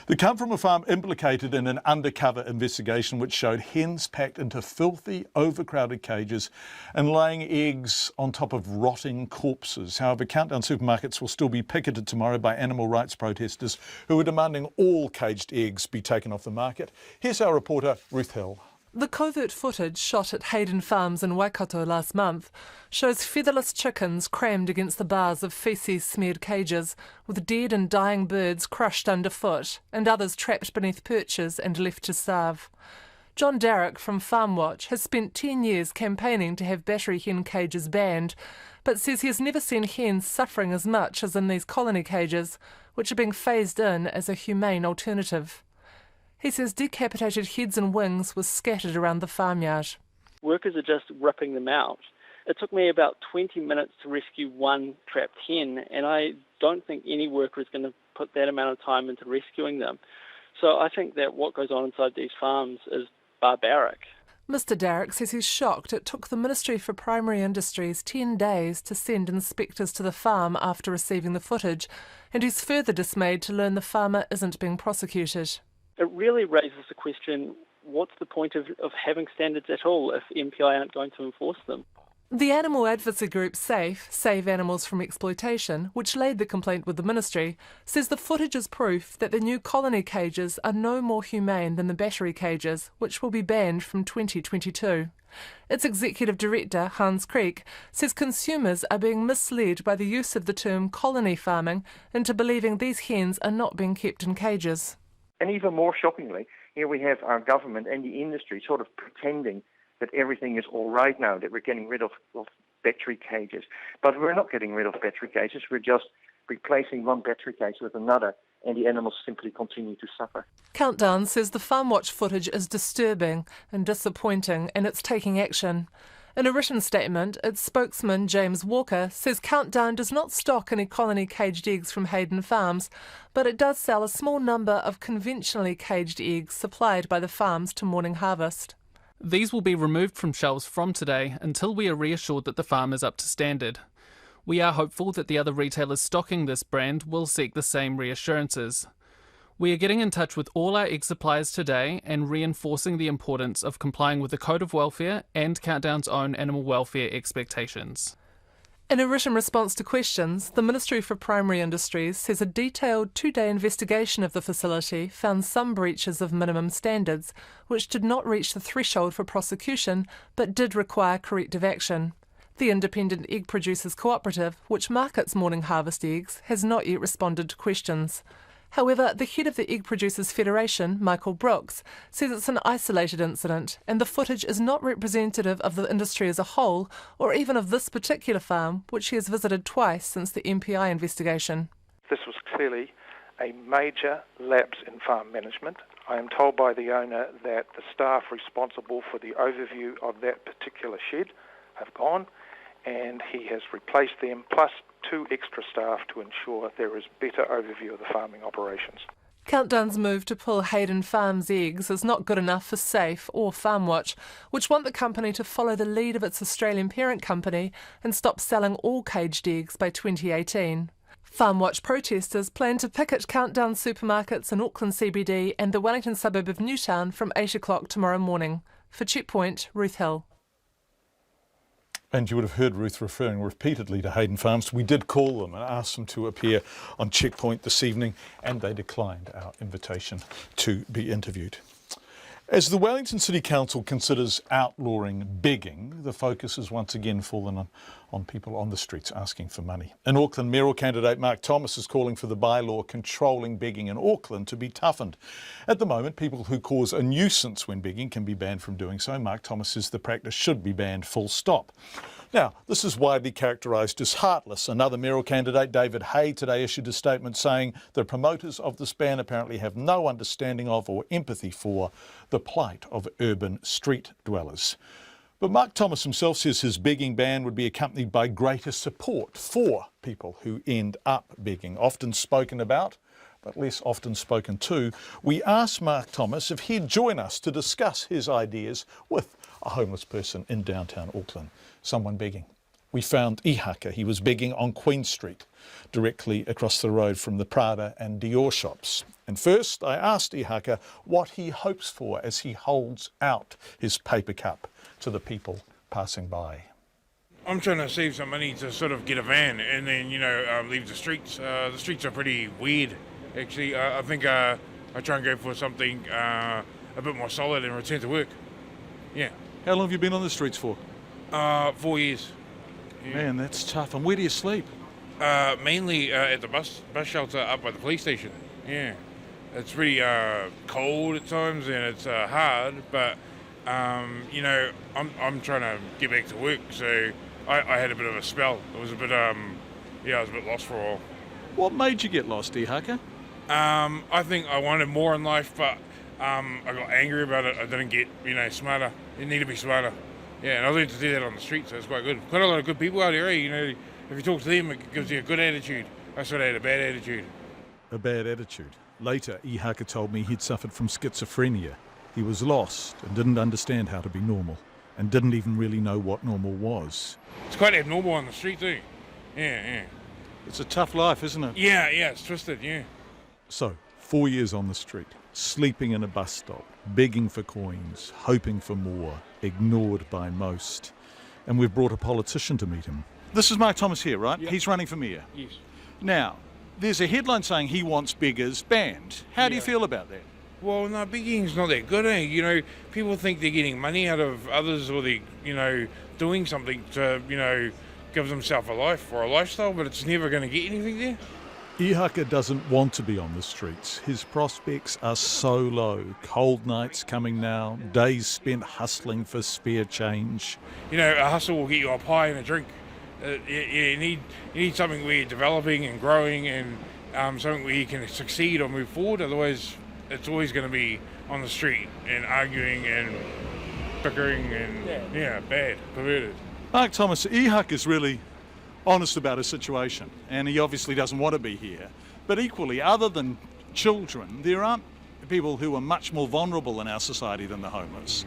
They come from a farm implicated in an undercover investigation which showed hens packed into filthy, overcrowded cages and laying eggs on top of rotting corpses. However, Countdown supermarkets will still be picketed tomorrow by animal rights protesters who are demanding all caged eggs be taken off the market. Here's our reporter, Ruth Hill. The covert footage shot at Hayden Farms in Waikato last month shows featherless chickens crammed against the bars of faeces-smeared cages, with dead and dying birds crushed underfoot and others trapped beneath perches and left to starve. John Darroch from Farm Watch has spent 10 years campaigning to have battery hen cages banned, but says he has never seen hens suffering as much as in these colony cages, which are being phased in as a humane alternative. He says decapitated heads and wings were scattered around the farmyard. Workers are just ripping them out. It took me about 20 minutes to rescue one trapped hen, and I don't think any worker is going to put that amount of time into rescuing them. So I think that what goes on inside these farms is barbaric. Mr Darroch says he's shocked it took the Ministry for Primary Industries 10 days to send inspectors to the farm after receiving the footage, and he's further dismayed to learn the farmer isn't being prosecuted. It really raises the question, what's the point of having standards at all if MPI aren't going to enforce them? The animal advocacy group SAFE, Save Animals from Exploitation, which laid the complaint with the ministry, says the footage is proof that the new colony cages are no more humane than the battery cages, which will be banned from 2022. Its executive director, Hans Creek, says consumers are being misled by the use of the term colony farming into believing these hens are not being kept in cages. And even more shockingly, here we have our government and the industry sort of pretending that everything is all right now, that we're getting rid of battery cages. But we're not getting rid of battery cages, we're just replacing one battery cage with another, and the animals simply continue to suffer. Countdown says the Farm Watch footage is disturbing and disappointing, and it's taking action. In a written statement, its spokesman James Walker says Countdown does not stock any colony caged eggs from Hayden Farms, but it does sell a small number of conventionally caged eggs supplied by the farms to Morning Harvest. These will be removed from shelves from today until we are reassured that the farm is up to standard. We are hopeful that the other retailers stocking this brand will seek the same reassurances. We are getting in touch with all our egg suppliers today and reinforcing the importance of complying with the Code of Welfare and Countdown's own animal welfare expectations. In a written response to questions, the Ministry for Primary Industries says a detailed 2-day investigation of the facility found some breaches of minimum standards, which did not reach the threshold for prosecution but did require corrective action. The Independent Egg Producers Cooperative, which markets Morning Harvest eggs, has not yet responded to questions. However, the head of the Egg Producers Federation, Michael Brooks, says it's an isolated incident and the footage is not representative of the industry as a whole or even of this particular farm, which he has visited twice since the MPI investigation. This was clearly a major lapse in farm management. I am told by the owner that the staff responsible for the overview of that particular shed have gone, and he has replaced them, plus 2 extra staff to ensure there is better overview of the farming operations. Countdown's move to pull Hayden Farms eggs is not good enough for SAFE or FarmWatch, which want the company to follow the lead of its Australian parent company and stop selling all caged eggs by 2018. FarmWatch protesters plan to picket Countdown supermarkets in Auckland CBD and the Wellington suburb of Newtown from 8 o'clock tomorrow morning. For Checkpoint, Ruth Hill. And you would have heard Ruth referring repeatedly to Hayden Farms. We did call them and ask them to appear on Checkpoint this evening, and they declined our invitation to be interviewed. As the Wellington City Council considers outlawing begging, the focus has once again fallen on people on the streets asking for money. In Auckland, mayoral candidate Mark Thomas is calling for the bylaw controlling begging in Auckland to be toughened. At the moment, people who cause a nuisance when begging can be banned from doing so. Mark Thomas says the practice should be banned full stop. Now, this is widely characterised as heartless. Another mayoral candidate, David Hay, today issued a statement saying the promoters of this ban apparently have no understanding of or empathy for the plight of urban street dwellers. But Mark Thomas himself says his begging ban would be accompanied by greater support for people who end up begging, often spoken about, but less often spoken to. We asked Mark Thomas if he'd join us to discuss his ideas with a homeless person in downtown Auckland, someone begging. We found Ihaka. He was begging on Queen Street, directly across the road from the Prada and Dior shops. And first, I asked Ihaka what he hopes for as he holds out his paper cup to the people passing by. I'm trying to save some money to sort of get a van and then, leave the streets. The streets are pretty weird, actually. I think I try and go for something a bit more solid and return to work. Yeah. How long have you been on the streets for? 4 years. Yeah. Man, that's tough. And where do you sleep? Mainly at the bus shelter up by the police station. Yeah. It's pretty cold at times and it's hard, but I'm trying to get back to work, so I had a bit of a spell. It was a bit, I was a bit lost for a while. What made you get lost, Ihaka? I think I wanted more in life, but I got angry about it. I didn't get, smarter. You need to be smarter. Yeah, and I learned to do that on the street, so it's quite good. Quite a lot of good people out here, if you talk to them, it gives you a good attitude. I sort of had a bad attitude. A bad attitude. Later, Ihaka told me he'd suffered from schizophrenia. He was lost and didn't understand how to be normal and didn't even really know what normal was. It's quite abnormal on the street too. Yeah. It's a tough life, isn't it? Yeah, it's twisted, yeah. So, 4 years on the street, sleeping in a bus stop, begging for coins, hoping for more, ignored by most. And we've brought a politician to meet him. This is Mark Thomas here, right? Yep. He's running for mayor. Yes. Now, there's a headline saying he wants beggars banned. How do you feel about that? Well, no, begging's not that good, people think they're getting money out of others or they're, doing something to, give themselves a life or a lifestyle, but it's never going to get anything there. Ihaka doesn't want to be on the streets. His prospects are so low. Cold nights coming now, days spent hustling for spare change. A hustle will get you a pie and a drink. You need something where you're developing and growing and something where you can succeed or move forward. Otherwise, it's always going to be on the street and arguing and, bickering and bad, perverted. Mark Thomas, Ihak is really honest about his situation, and he obviously doesn't want to be here. But equally, other than children, there aren't people who are much more vulnerable in our society than the homeless.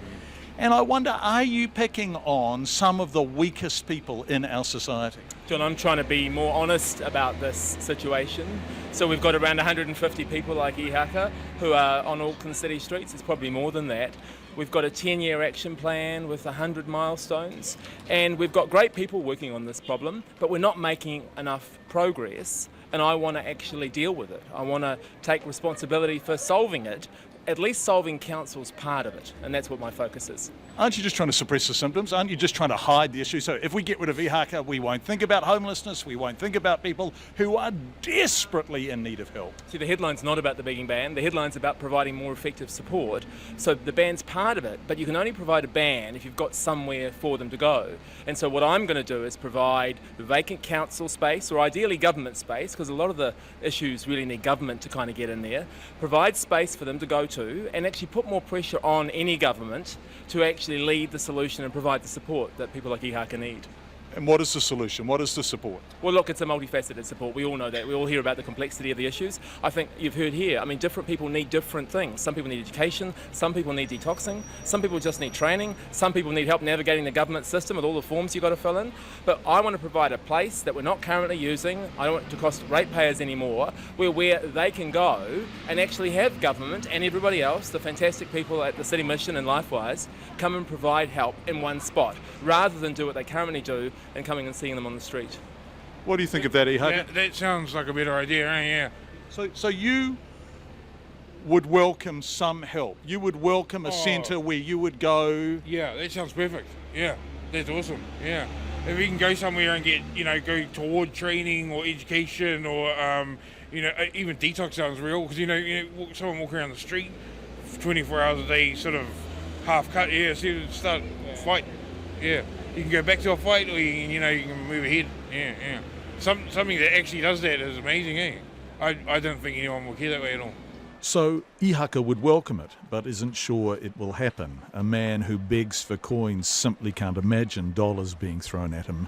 And I wonder, are you picking on some of the weakest people in our society? John, I'm trying to be more honest about this situation. So we've got around 150 people like Ihaka who are on Auckland city streets. It's probably more than that. We've got a 10-year action plan with 100 milestones, and we've got great people working on this problem, but we're not making enough progress, and I want to actually deal with it. I want to take responsibility for solving it, at least solving council's part of it, and that's what my focus is. Aren't you just trying to suppress the symptoms? Aren't you just trying to hide the issue? So if we get rid of Ihaka, we won't think about homelessness, we won't think about people who are desperately in need of help. See, the headline's not about the begging ban, the headline's about providing more effective support. So the ban's part of it, but you can only provide a ban if you've got somewhere for them to go. And so what I'm going to do is provide vacant council space, or ideally government space, because a lot of the issues really need government to kind of get in there, provide space for them to go to, and actually put more pressure on any government to actually lead the solution and provide the support that people like Ihaka need. And what is the solution? What is the support? Well, look, it's a multifaceted support. We all know that. We all hear about the complexity of the issues. I think you've heard here, I mean, different people need different things. Some people need education, some people need detoxing, some people just need training, some people need help navigating the government system with all the forms you've got to fill in. But I want to provide a place that we're not currently using, I don't want it to cost ratepayers anymore, where they can go and actually have government and everybody else, the fantastic people at the City Mission and LifeWise, come and provide help in one spot, rather than do what they currently do and coming and seeing them on the street. What do you think of that, Ihaka? Yeah, that sounds like a better idea, yeah. So you would welcome some help? You would welcome a centre where you would go? Yeah, that sounds perfect. Yeah, that's awesome. Yeah. If we can go somewhere and get, go toward training or education or, even detox sounds real, because, someone walking around the street 24 hours a day, sort of half cut, start a fight. Yeah. You can go back to a fight, or you can move ahead. Yeah. Something that actually does that is amazing, eh? I don't think anyone will care that way at all. So Ihaka would welcome it, but isn't sure it will happen. A man who begs for coins simply can't imagine dollars being thrown at him.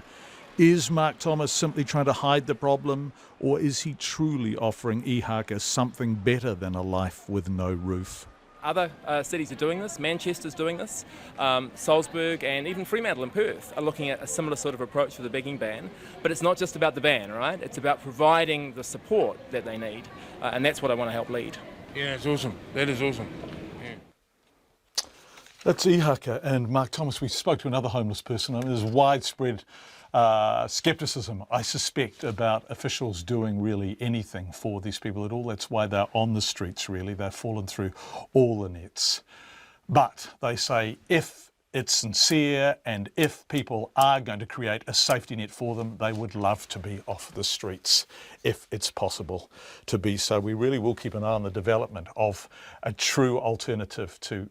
Is Mark Thomas simply trying to hide the problem, or is he truly offering Ihaka something better than a life with no roof? Other cities are doing this. Manchester's doing this. Salzburg and even Fremantle and Perth are looking at a similar sort of approach for the begging ban. But it's not just about the ban, right? It's about providing the support that they need. And that's what I want to help lead. Yeah, it's awesome. That is awesome. Yeah. That's Ihaka and Mark Thomas. We spoke to another homeless person. There's widespread scepticism, I suspect, about officials doing really anything for these people at all. That's why they're on the streets, really. They've fallen through all the nets. But they say if it's sincere and if people are going to create a safety net for them, they would love to be off the streets if it's possible to be so. We really will keep an eye on the development of a true alternative to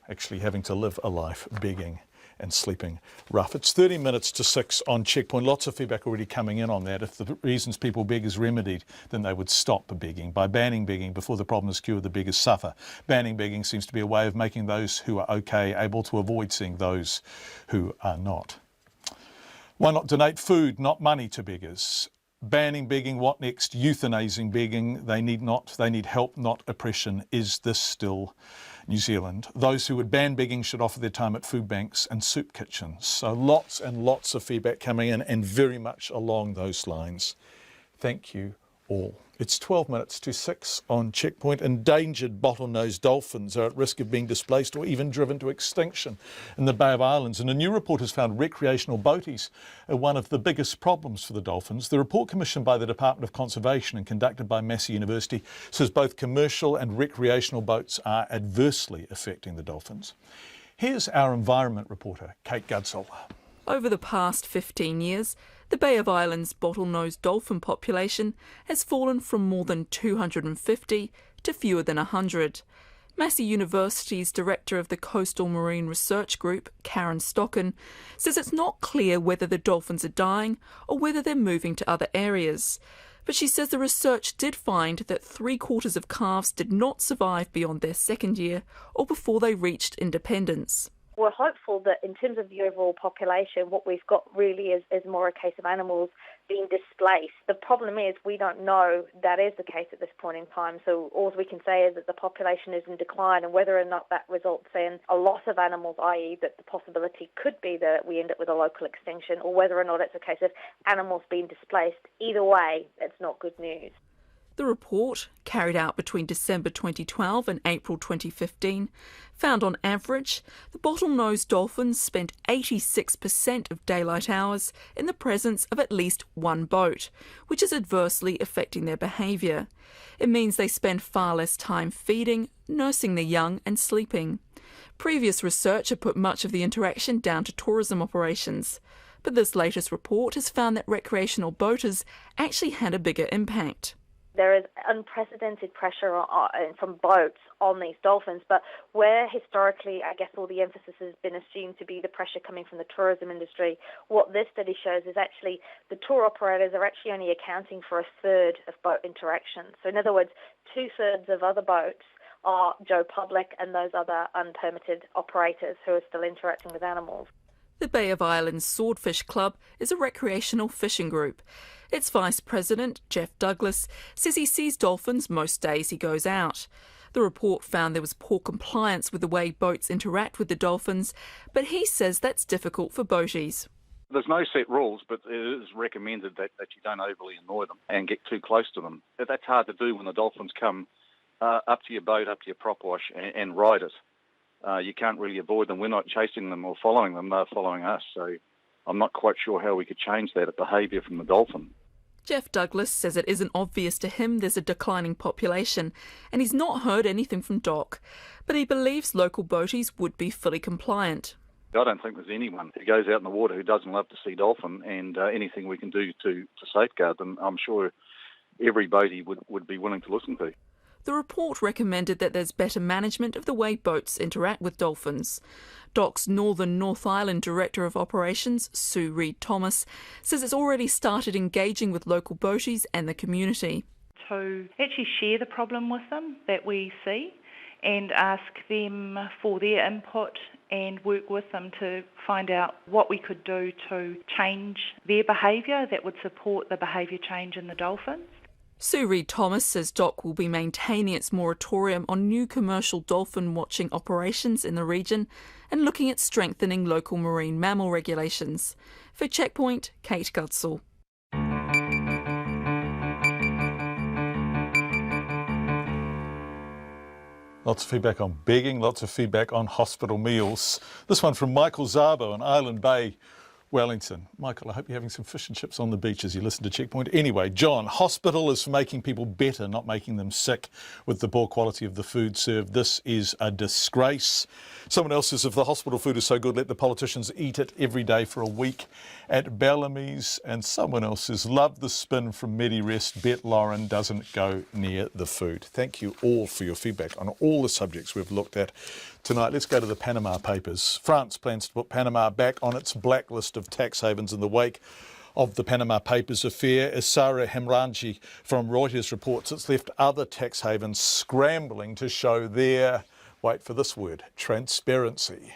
actually having to live a life begging and sleeping rough. It's 30 minutes to 6 on Checkpoint. Lots of feedback already coming in on that. If the reasons people beg is remedied, then they would stop begging. By banning begging before the problem is cured, the beggars suffer. Banning begging seems to be a way of making those who are okay able to avoid seeing those who are not. Why not donate food, not money, to beggars? Banning begging, what next? Euthanizing begging. They need help, not oppression. Is this still New Zealand? Those who would ban begging should offer their time at food banks and soup kitchens. So lots and lots of feedback coming in, and very much along those lines. Thank you all. It's 12 minutes to 6 on Checkpoint. Endangered bottlenose dolphins are at risk of being displaced or even driven to extinction in the Bay of Islands. And a new report has found recreational boaties are one of the biggest problems for the dolphins. The report, commissioned by the Department of Conservation and conducted by Massey University, says both commercial and recreational boats are adversely affecting the dolphins. Here's our environment reporter, Kate Gudsall. Over the past 15 years, the Bay of Islands bottlenose dolphin population has fallen from more than 250 to fewer than 100. Massey University's director of the Coastal Marine Research Group, Karen Stocken, says it's not clear whether the dolphins are dying or whether they're moving to other areas. But she says the research did find that 3/4 of calves did not survive beyond their second year or before they reached independence. We're hopeful that in terms of the overall population, what we've got really is more a case of animals being displaced. The problem is we don't know that is the case at this point in time. So all we can say is that the population is in decline, and whether or not that results in a loss of animals, i.e. that the possibility could be that we end up with a local extinction, or whether or not it's a case of animals being displaced, either way, it's not good news. The report, carried out between December 2012 and April 2015, found on average the bottlenose dolphins spent 86% of daylight hours in the presence of at least one boat, which is adversely affecting their behaviour. It means they spend far less time feeding, nursing their young and sleeping. Previous research had put much of the interaction down to tourism operations, but this latest report has found that recreational boaters actually had a bigger impact. There is unprecedented pressure from boats on these dolphins, but where historically, I guess, all the emphasis has been assumed to be the pressure coming from the tourism industry, what this study shows is actually the tour operators are actually only accounting for a third of boat interactions. So in other words, 2/3 of other boats are Joe Public and those other unpermitted operators who are still interacting with animals. The Bay of Islands Swordfish Club is a recreational fishing group. Its vice president, Jeff Douglas, says he sees dolphins most days he goes out. The report found there was poor compliance with the way boats interact with the dolphins, but he says that's difficult for boaties. There's no set rules, but it is recommended that you don't overly annoy them and get too close to them. That's hard to do when the dolphins come up to your boat, up to your prop wash and ride it. You can't really avoid them. We're not chasing them or following them, they're following us. So I'm not quite sure how we could change that behaviour from the dolphin. Jeff Douglas says it isn't obvious to him there's a declining population, and he's not heard anything from Doc, but he believes local boaties would be fully compliant. I don't think there's anyone who goes out in the water who doesn't love to see dolphin, and anything we can do to safeguard them, I'm sure every boatie would be willing to listen to. The report recommended that there's better management of the way boats interact with dolphins. DOC's Northern North Island Director of Operations, Sue Reid-Thomas, says it's already started engaging with local boaties and the community. To actually share the problem with them that we see and ask them for their input and work with them to find out what we could do to change their behaviour that would support the behaviour change in the dolphins. Sue Reid-Thomas says DOC will be maintaining its moratorium on new commercial dolphin watching operations in the region and looking at strengthening local marine mammal regulations. For Checkpoint, Kate Gudsall. Lots of feedback on begging, lots of feedback on hospital meals. This one from Michael Zabo in Island Bay, Wellington. Michael, I hope you're having some fish and chips on the beach as you listen to Checkpoint. Anyway, John, hospital is for making people better, not making them sick with the poor quality of the food served. This is a disgrace. Someone else says if the hospital food is so good, let the politicians eat it every day for a week at Bellamy's. And someone else says, love the spin from MediRest. Bet Lauren doesn't go near the food. Thank you all for your feedback on all the subjects we've looked at tonight. Let's go to the Panama Papers. France plans to put Panama back on its blacklist of tax havens in the wake of the Panama Papers affair. As Sarah Hemranji from Reuters reports, it's left other tax havens scrambling to show their, wait for this word, transparency.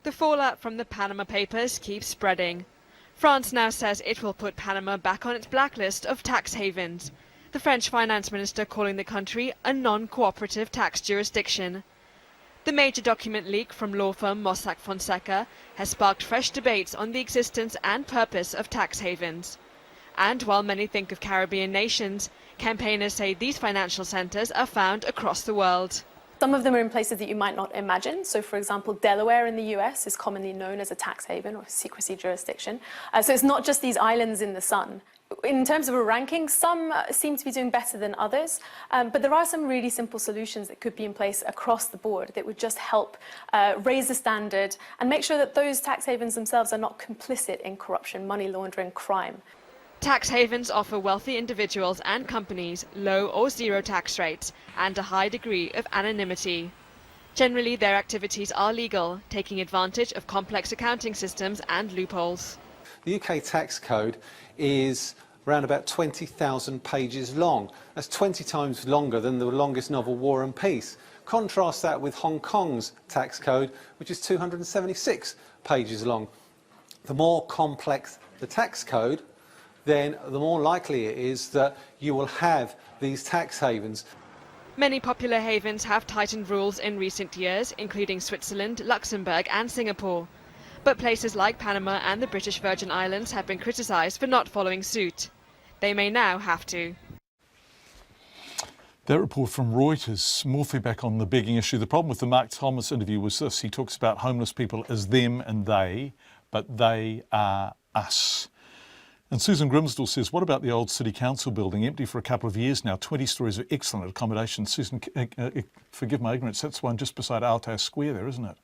The fallout from the Panama Papers keeps spreading. France now says it will put Panama back on its blacklist of tax havens. The French finance minister calling the country a non-cooperative tax jurisdiction. The major document leak from law firm Mossack Fonseca has sparked fresh debates on the existence and purpose of tax havens. And while many think of Caribbean nations, campaigners say these financial centres are found across the world. Some of them are in places that you might not imagine. So, for example, Delaware in the US is commonly known as a tax haven or secrecy jurisdiction. So it's not just these islands in the sun. In terms of a ranking, some seem to be doing better than others, but there are some really simple solutions that could be in place across the board that would just help raise the standard and make sure that those tax havens themselves are not complicit in corruption, money laundering, crime. Tax havens offer wealthy individuals and companies low or zero tax rates and a high degree of anonymity. Generally, their activities are legal, taking advantage of complex accounting systems and loopholes. The UK tax code is around about 20,000 pages long. That's 20 times longer than the longest novel, War and Peace. Contrast that with Hong Kong's tax code, which is 276 pages long. The more complex the tax code, then the more likely it is that you will have these tax havens. Many popular havens have tightened rules in recent years, including Switzerland, Luxembourg and Singapore. But places like Panama and the British Virgin Islands have been criticised for not following suit. They may now have to. That report from Reuters, more feedback on the begging issue. The problem with the Mark Thomas interview was this. He talks about homeless people as them and they, but they are us. And Susan Grimsdale says, what about the old City Council building, empty for a couple of years now, 20 stories of excellent accommodation. Susan, forgive my ignorance, that's the one just beside Altair Square there, isn't it?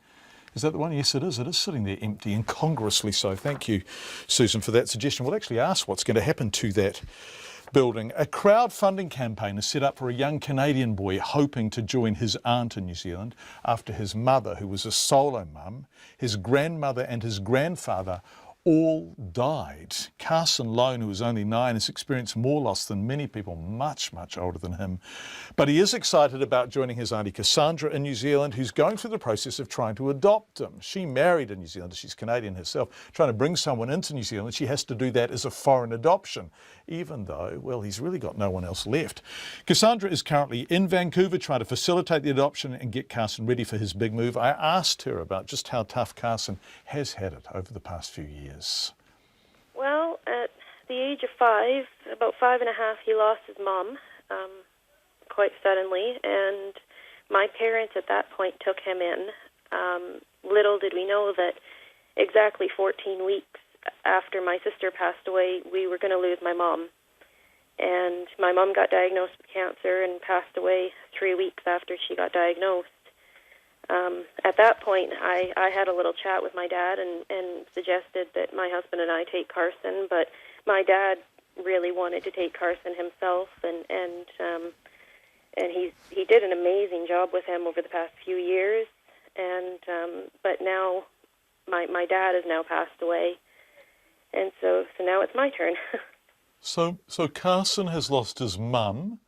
Is that the one? Yes, it is. It is sitting there empty, incongruously so. Thank you, Susan, for that suggestion. We'll actually ask what's going to happen to that building. A crowdfunding campaign is set up for a young Canadian boy hoping to join his aunt in New Zealand after his mother, who was a solo mum, his grandmother and his grandfather all died. Carson Lone, who was only 9, has experienced more loss than many people much, much older than him. But he is excited about joining his auntie Cassandra in New Zealand, who's going through the process of trying to adopt him. She married in New Zealand, she's Canadian herself. Trying to bring someone into New Zealand, she has to do that as a foreign adoption, even though, well, he's really got no one else left. Cassandra is currently in Vancouver trying to facilitate the adoption and get Carson ready for his big move. I asked her about just how tough Carson has had it over the past few years. Well, at the age of 5, about 5 and a half, he lost his mom quite suddenly, and my parents at that point took him in. Little did we know that exactly 14 weeks after my sister passed away, we were going to lose my mom. And my mom got diagnosed with cancer and passed away 3 weeks after she got diagnosed. At that point, I had a little chat with my dad and suggested that my husband and I take Carson, but my dad really wanted to take Carson himself, and he did an amazing job with him over the past few years. And but now my dad has now passed away, and so now it's my turn. So Carson has lost his mum,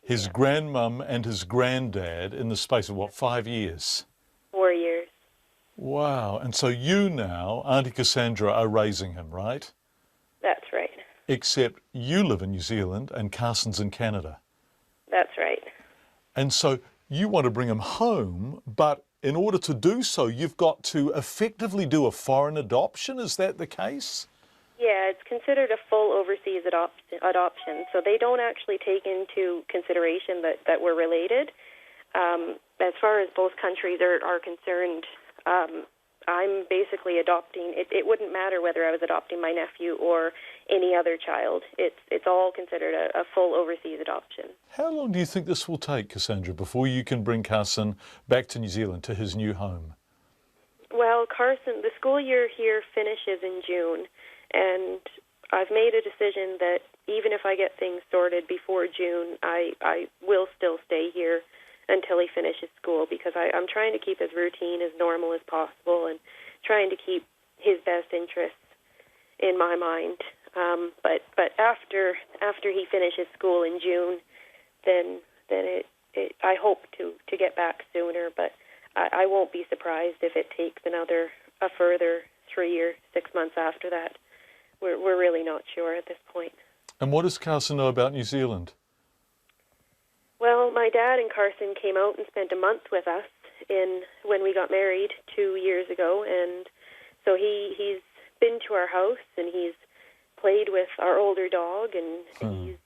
his grandmum and his granddad in the space of, 5 years? 4 years. Wow. And so you now, Auntie Cassandra, are raising him, right? That's right. Except you live in New Zealand and Carson's in Canada. That's right. And so you want to bring him home, but in order to do so, you've got to effectively do a foreign adoption. Is that the case? Yeah, it's considered a full overseas adoption, so they don't actually take into consideration that we're related. As far as both countries are concerned, I'm basically adopting. It wouldn't matter whether I was adopting my nephew or any other child. It's all considered a full overseas adoption. How long do you think this will take, Cassandra, before you can bring Carson back to New Zealand, to his new home? Well, Carson, the school year here finishes in June. And I've made a decision that even if I get things sorted before June, I will still stay here until he finishes school, because I'm trying to keep his routine as normal as possible and trying to keep his best interests in my mind. But after he finishes school in June, then I hope to get back sooner. But I won't be surprised if it takes a further 3 or 6 months after that. We're really not sure at this point. And what does Carson know about New Zealand? Well, my dad and Carson came out and spent a month with us when we got married 2 years ago, and so he's been to our house and he's played with our older dog, and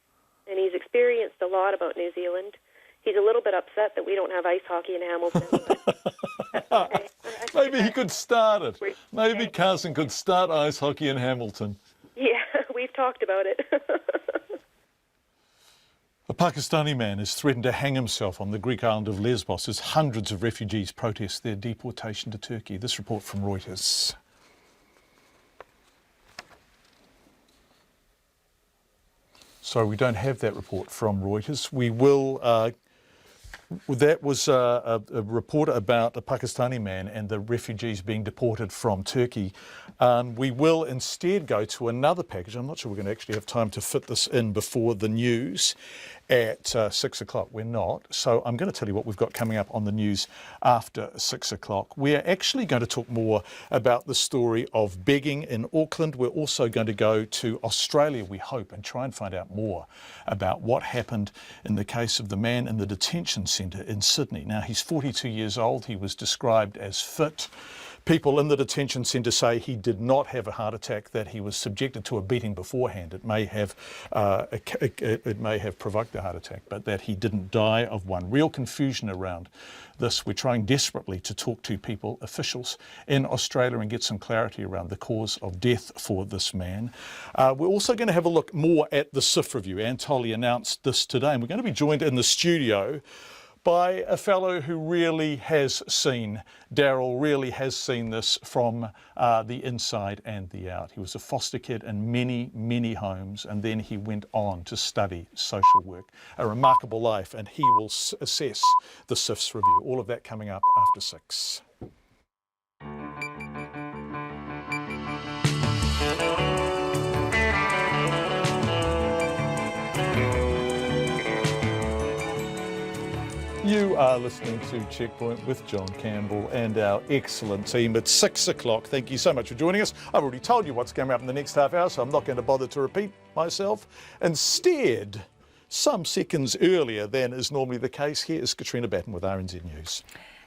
he's experienced a lot about New Zealand. He's a little bit upset that we don't have ice hockey in Hamilton. But okay. Maybe he could start it. Maybe Carson could start ice hockey in Hamilton. Yeah, we've talked about it. A Pakistani man has threatened to hang himself on the Greek island of Lesbos as hundreds of refugees protest their deportation to Turkey. This report from Reuters. Sorry, we don't have that report from Reuters. We will. That was a report about a Pakistani man and the refugees being deported from Turkey. We will instead go to another package. I'm not sure we're going to actually have time to fit this in before the news. at 6 o'clock. We're not. So I'm going to tell you what we've got coming up on the news after 6 o'clock. We're actually going to talk more about the story of begging in Auckland. We're also going to go to Australia, we hope, and try and find out more about what happened in the case of the man in the detention centre in Sydney. Now, he's 42 years old. He was described as fit. People in the detention centre say he did not have a heart attack, that he was subjected to a beating beforehand. It may have provoked the heart attack, but that he didn't die of one. Real confusion around this. We're trying desperately to talk to people, officials in Australia, and get some clarity around the cause of death for this man. We're also going to have a look more at the SIF review. Anne Tolley announced this today, and we're going to be joined in the studio by a fellow who really has seen, Daryl really has seen this from the inside and the out. He was a foster kid in many, many homes, and then he went on to study social work. A remarkable life, and he will assess the SIF's review. All of that coming up after 6. You are listening to Checkpoint with John Campbell and our excellent team at 6 o'clock. Thank you so much for joining us. I've already told you what's coming up in the next half hour, so I'm not going to bother to repeat myself. Instead, some seconds earlier than is normally the case, here is Katrina Batten with RNZ News.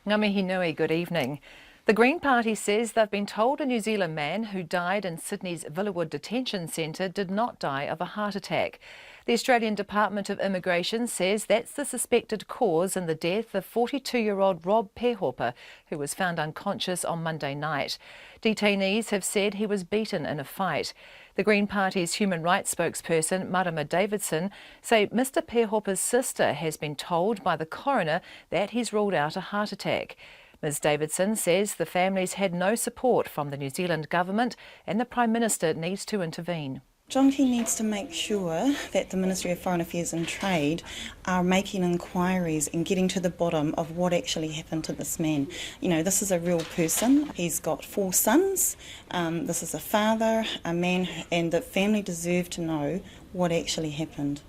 Ngā mihi nui, good evening. The Green Party says they've been told a New Zealand man who died in Sydney's Villawood Detention Centre did not die of a heart attack. The Australian Department of Immigration says that's the suspected cause in the death of 42-year-old Rob Pehopa, who was found unconscious on Monday night. Detainees have said he was beaten in a fight. The Green Party's human rights spokesperson, Marama Davidson, say Mr Pehopa's sister has been told by the coroner that he's ruled out a heart attack. Ms Davidson says the families had no support from the New Zealand government and the Prime Minister needs to intervene. John Key needs to make sure that the Ministry of Foreign Affairs and Trade are making inquiries and getting to the bottom of what actually happened to this man. You know, this is a real person. He's got 4 sons. This is a father, a man, and the family deserve to know what actually happened.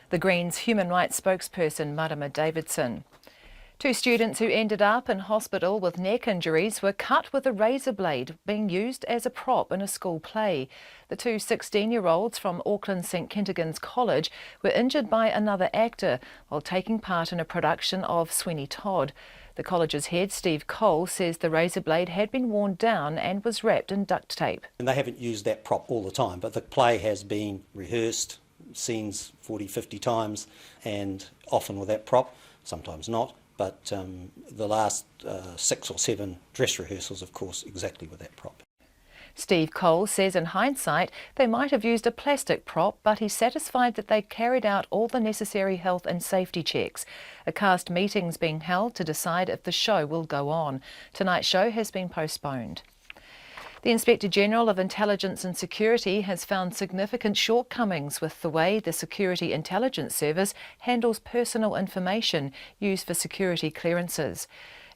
The Greens human rights spokesperson, Marama Davidson. 2 students who ended up in hospital with neck injuries were cut with a razor blade being used as a prop in a school play. The 2 16-year-olds from Auckland St Kentigern's College were injured by another actor while taking part in a production of Sweeney Todd. The college's head, Steve Cole, says the razor blade had been worn down and was wrapped in duct tape. And they haven't used that prop all the time, but the play has been rehearsed, scenes 40, 50 times, and often with that prop, sometimes not. But the last 6 or 7 dress rehearsals, of course, exactly with that prop. Steve Cole says in hindsight they might have used a plastic prop, but he's satisfied that they carried out all the necessary health and safety checks. A cast meeting's being held to decide if the show will go on. Tonight's show has been postponed. The Inspector General of Intelligence and Security has found significant shortcomings with the way the Security Intelligence Service handles personal information used for security clearances.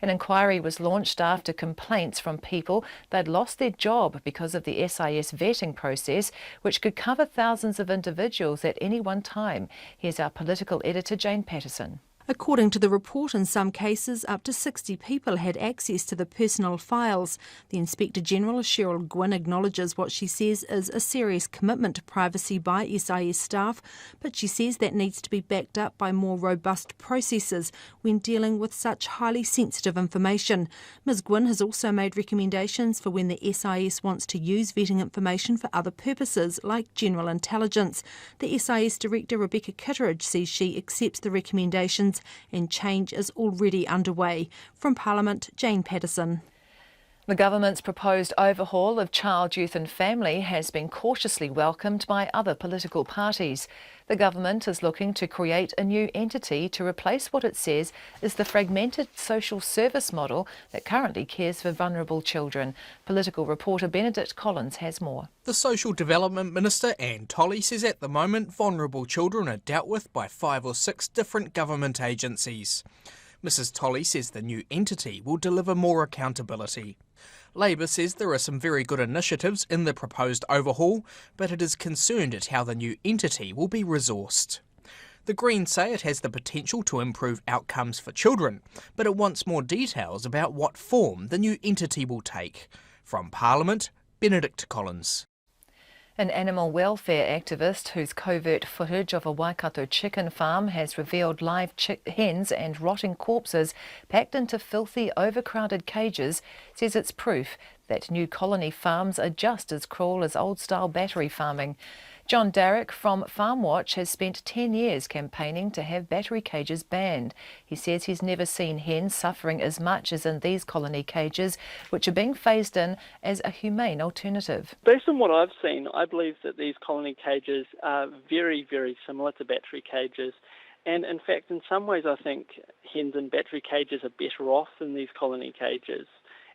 An inquiry was launched after complaints from people they'd lost their job because of the SIS vetting process, which could cover thousands of individuals at any one time. Here's our political editor, Jane Patterson. According to the report, in some cases, up to 60 people had access to the personal files. The Inspector General, Cheryl Gwynne, acknowledges what she says is a serious commitment to privacy by SIS staff, but she says that needs to be backed up by more robust processes when dealing with such highly sensitive information. Ms Gwynne has also made recommendations for when the SIS wants to use vetting information for other purposes, like general intelligence. The SIS Director, Rebecca Kitteridge, says she accepts the recommendations and change is already underway. From Parliament, Jane Patterson. The government's proposed overhaul of Child, Youth and Family has been cautiously welcomed by other political parties. The government is looking to create a new entity to replace what it says is the fragmented social service model that currently cares for vulnerable children. Political reporter Benedict Collins has more. The Social Development Minister, Anne Tolley, says at the moment vulnerable children are dealt with by 5 or 6 different government agencies. Mrs Tolley says the new entity will deliver more accountability. Labor says there are some very good initiatives in the proposed overhaul, but it is concerned at how the new entity will be resourced. The Greens say it has the potential to improve outcomes for children, but it wants more details about what form the new entity will take. From Parliament, Benedict Collins. An animal welfare activist whose covert footage of a Waikato chicken farm has revealed live hens and rotting corpses packed into filthy, overcrowded cages says it's proof that new colony farms are just as cruel as old-style battery farming. John Derrick from Farm Watch has spent 10 years campaigning to have battery cages banned. He says he's never seen hens suffering as much as in these colony cages, which are being phased in as a humane alternative. Based on what I've seen, I believe that these colony cages are very, very similar to battery cages. And in fact, in some ways, I think hens in battery cages are better off than these colony cages.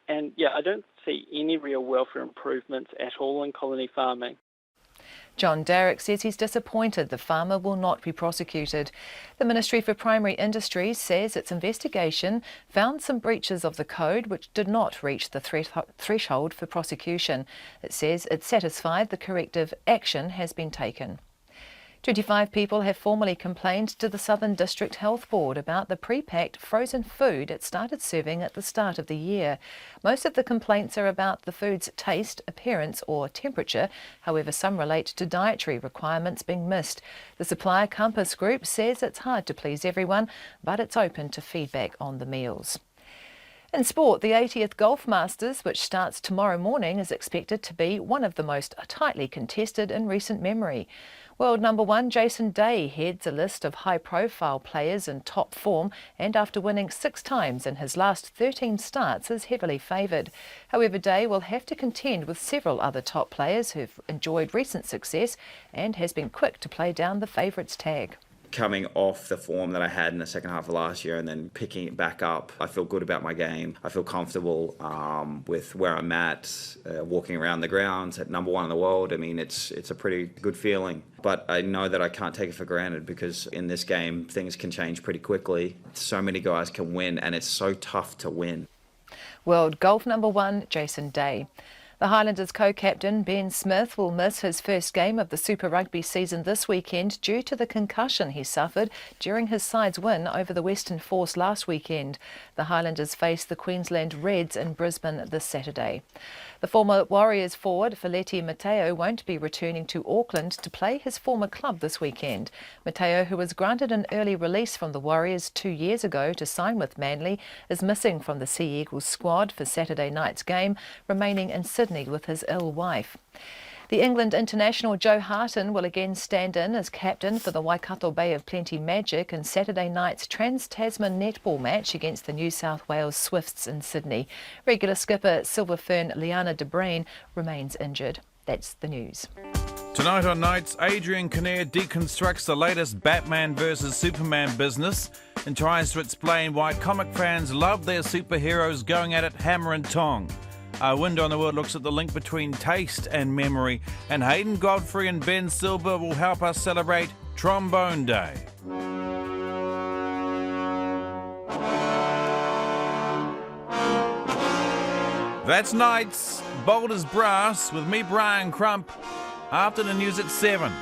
And yeah, I don't see any real welfare improvements at all in colony farming. John Derrick says he's disappointed the farmer will not be prosecuted. The Ministry for Primary Industries says its investigation found some breaches of the code which did not reach the threshold for prosecution. It says it's satisfied the corrective action has been taken. 25 people have formally complained to the Southern District Health Board about the pre-packed frozen food it started serving at the start of the year. Most of the complaints are about the food's taste, appearance or temperature. However, some relate to dietary requirements being missed. The supplier Compass Group says it's hard to please everyone, but it's open to feedback on the meals. In sport, the 80th Golf Masters, which starts tomorrow morning, is expected to be one of the most tightly contested in recent memory. World number one Jason Day heads a list of high-profile players in top form and after winning 6 times in his last 13 starts is heavily favoured. However, Day will have to contend with several other top players who've enjoyed recent success and has been quick to play down the favourites tag. Coming off the form that I had in the second half of last year and then picking it back up, I feel good about my game. I feel comfortable with where I'm at, walking around the grounds at number one in the world. I mean, it's a pretty good feeling. But I know that I can't take it for granted because in this game, things can change pretty quickly. So many guys can win and it's so tough to win. World golf number one Jason Day. The Highlanders co-captain Ben Smith will miss his first game of the Super Rugby season this weekend due to the concussion he suffered during his side's win over the Western Force last weekend. The Highlanders face the Queensland Reds in Brisbane this Saturday. The former Warriors forward Feleti Mateo won't be returning to Auckland to play his former club this weekend. Mateo, who was granted an early release from the Warriors 2 years ago to sign with Manly, is missing from the Sea Eagles squad for Saturday night's game, remaining in Sydney with his ill wife. The England international Joe Harton will again stand in as captain for the Waikato Bay of Plenty Magic in Saturday night's Trans-Tasman netball match against the New South Wales Swifts in Sydney. Regular skipper Silver Fern Liana de Bruyne remains injured. That's the news. Tonight on Nights, Adrian Kinnear deconstructs the latest Batman vs Superman business and tries to explain why comic fans love their superheroes going at it hammer and tong. Our Window on the World looks at the link between taste and memory, and Hayden Godfrey and Ben Silber will help us celebrate Trombone Day. That's Nights, bold as brass, with me, Brian Crump, after the news at 7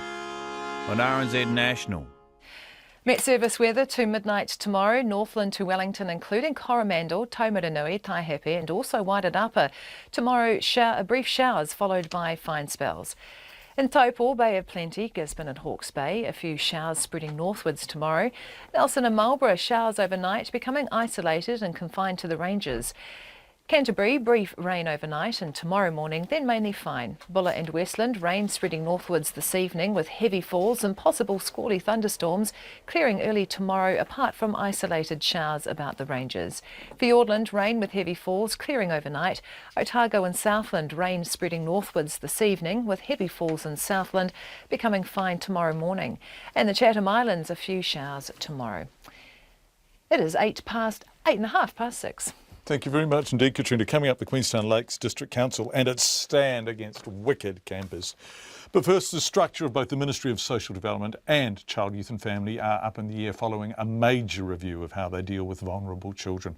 on RNZ National. Met service weather to midnight tomorrow, Northland to Wellington, including Coromandel, Taumarunui, Taihape and also Wairarapa. Tomorrow, brief showers followed by fine spells. In Taupo, Bay of Plenty, Gisborne and Hawke's Bay, a few showers spreading northwards tomorrow. Nelson and Marlborough, showers overnight, becoming isolated and confined to the ranges. Canterbury, brief rain overnight and tomorrow morning, then mainly fine. Buller and Westland, rain spreading northwards this evening with heavy falls and possible squally thunderstorms, clearing early tomorrow apart from isolated showers about the ranges. Fiordland, rain with heavy falls, clearing overnight. Otago and Southland, rain spreading northwards this evening with heavy falls in Southland, becoming fine tomorrow morning. And the Chatham Islands, a few showers tomorrow. It is 8:30 past 6. Thank you very much indeed, Katrina. Coming up, the Queenstown Lakes District Council and its stand against wicked campers. But first, the structure of both the Ministry of Social Development and Child, Youth and Family are up in the air following a major review of how they deal with vulnerable children.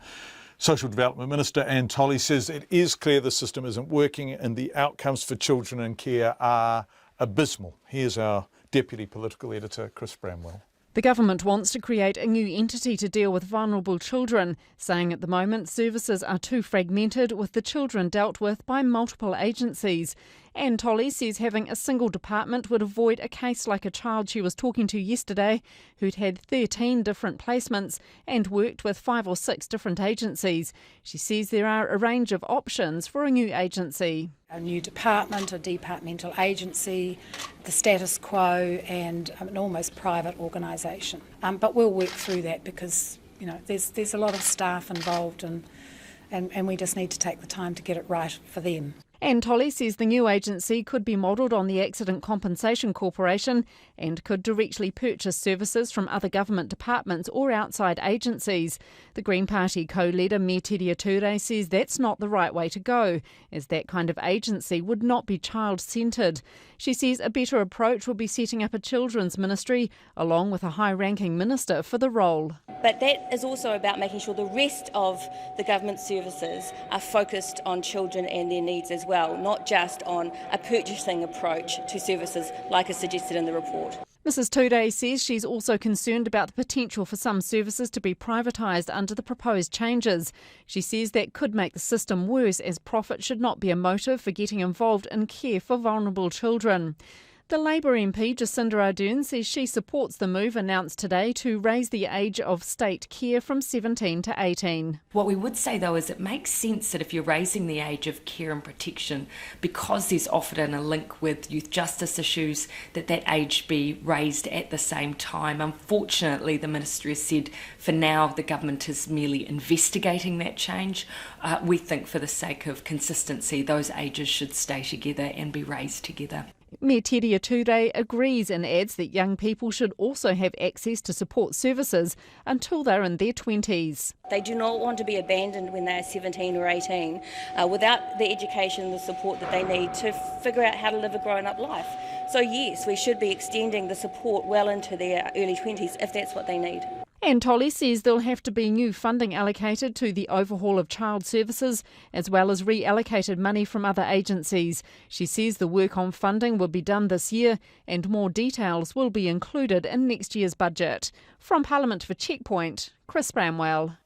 Social Development Minister Anne Tolley says it is clear the system isn't working and the outcomes for children in care are abysmal. Here's our Deputy Political Editor, Chris Bramwell. The government wants to create a new entity to deal with vulnerable children, saying at the moment services are too fragmented with the children dealt with by multiple agencies. Anne Tolley says having a single department would avoid a case like a child she was talking to yesterday who'd had 13 different placements and worked with 5 or 6 different agencies. She says there are a range of options for a new agency. A new department, a departmental agency, the status quo and an almost private organisation. But we'll work through that because there's a lot of staff involved and we just need to take the time to get it right for them. Anne Tolley says the new agency could be modelled on the Accident Compensation Corporation and could directly purchase services from other government departments or outside agencies. The Green Party co-leader Me Ture says that's not the right way to go, as that kind of agency would not be child-centred. She says a better approach would be setting up a children's ministry along with a high-ranking minister for the role. But that is also about making sure the rest of the government services are focused on children and their needs as well, not just on a purchasing approach to services like is suggested in the report. Mrs Ture says she's also concerned about the potential for some services to be privatised under the proposed changes. She says that could make the system worse, as profit should not be a motive for getting involved in care for vulnerable children. The Labour MP Jacinda Ardern says she supports the move announced today to raise the age of state care from 17 to 18. What we would say though is it makes sense that if you're raising the age of care and protection, because there's often a link with youth justice issues, that age be raised at the same time. Unfortunately, the Ministry has said for now the government is merely investigating that change. We think for the sake of consistency, those ages should stay together and be raised together. Me Ture agrees and adds that young people should also have access to support services until they're in their 20s. They do not want to be abandoned when they're 17 or 18 without the education and the support that they need to figure out how to live a grown-up life. So yes, we should be extending the support well into their early 20s if that's what they need. Anne Tolley says there'll have to be new funding allocated to the overhaul of child services, as well as reallocated money from other agencies. She says the work on funding will be done this year and more details will be included in next year's budget. From Parliament for Checkpoint, Chris Bramwell.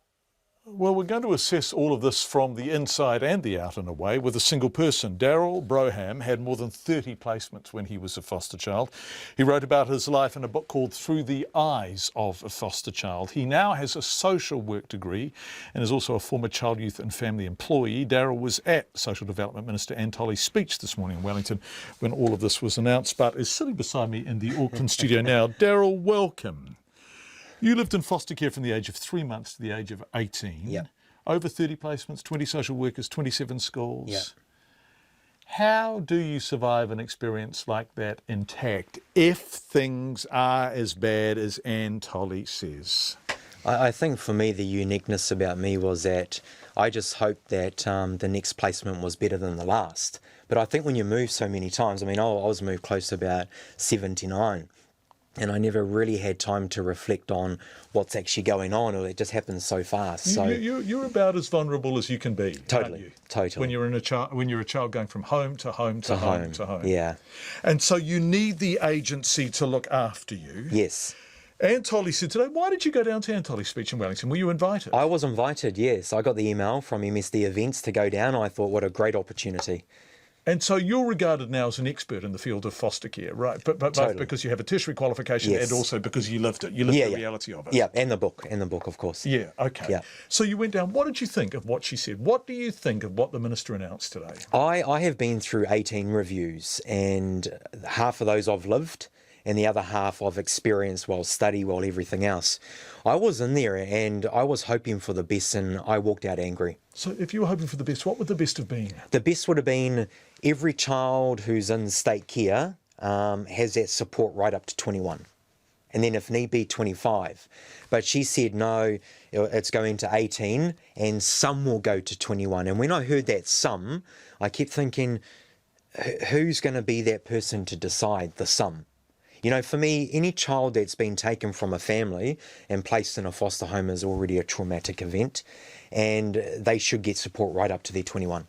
Well, we're going to assess all of this from the inside and the out in a way with a single person. Daryl Broham had more than 30 placements when he was a foster child. He wrote about his life in a book called Through the Eyes of a Foster Child. He now has a social work degree and is also a former child, youth and family employee. Daryl was at Social Development Minister Anne Tolley's speech this morning in Wellington when all of this was announced, but is sitting beside me in the Auckland studio now. Daryl, welcome. You lived in foster care from the age of 3 months to the age of 18. Yep. Over 30 placements, 20 social workers, 27 schools. Yep. How do you survive an experience like that intact if things are as bad as Anne Tolley says? I think for me the uniqueness about me was that I just hoped that the next placement was better than the last. But I think when you move so many times, I was moved close to about 79. And I never really had time to reflect on what's actually going on, or it just happens so fast. So you're about as vulnerable as you can be. Totally, aren't you? totally. When you're a child going from home to home to home to home. Yeah. And so you need the agency to look after you. Yes. Anne Tolley said today, why did you go down to Anne Tolley's speech in Wellington? Were you invited? I was invited, yes. I got the email from MSD Events to go down. I thought, what a great opportunity. And so you're regarded now as an expert in the field of foster care, right? But Totally. both because you have a tertiary qualification and also because you lived it. You lived the reality of it. Yeah, and the book, of course. Yeah, okay. Yeah. So you went down. What did you think of what she said? What do you think of what the Minister announced today? I have been through 18 reviews, and half of those I've lived, and the other half I've experienced while study, while everything else. I was in there and I was hoping for the best, and I walked out angry. So if you were hoping for the best, what would the best have been? The best would have been every child who's in state care has that support right up to 21. And then if need be, 25. But she said, no, it's going to 18 and some will go to 21. And when I heard that some, I kept thinking, who's going to be that person to decide the some? You know, for me, any child that's been taken from a family and placed in a foster home is already a traumatic event, and they should get support right up to their 21.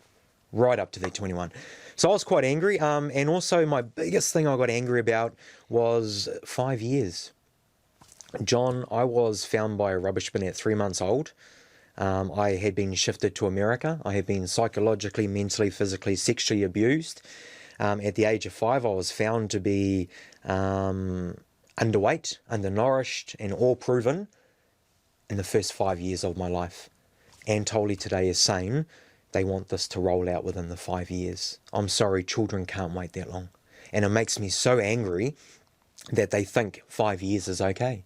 Right up to their 21. So I was quite angry, and also my biggest thing I got angry about was 5 years. John, I was found by a rubbish bin at 3 months old. I had been shifted to America. I had been psychologically, mentally, physically, sexually abused. At the age of 5, I was found to be underweight, undernourished, and all proven in the first 5 years of my life. Antoli today is saying they want this to roll out within the 5 years. I'm sorry, children can't wait that long. And it makes me so angry that they think 5 years is okay.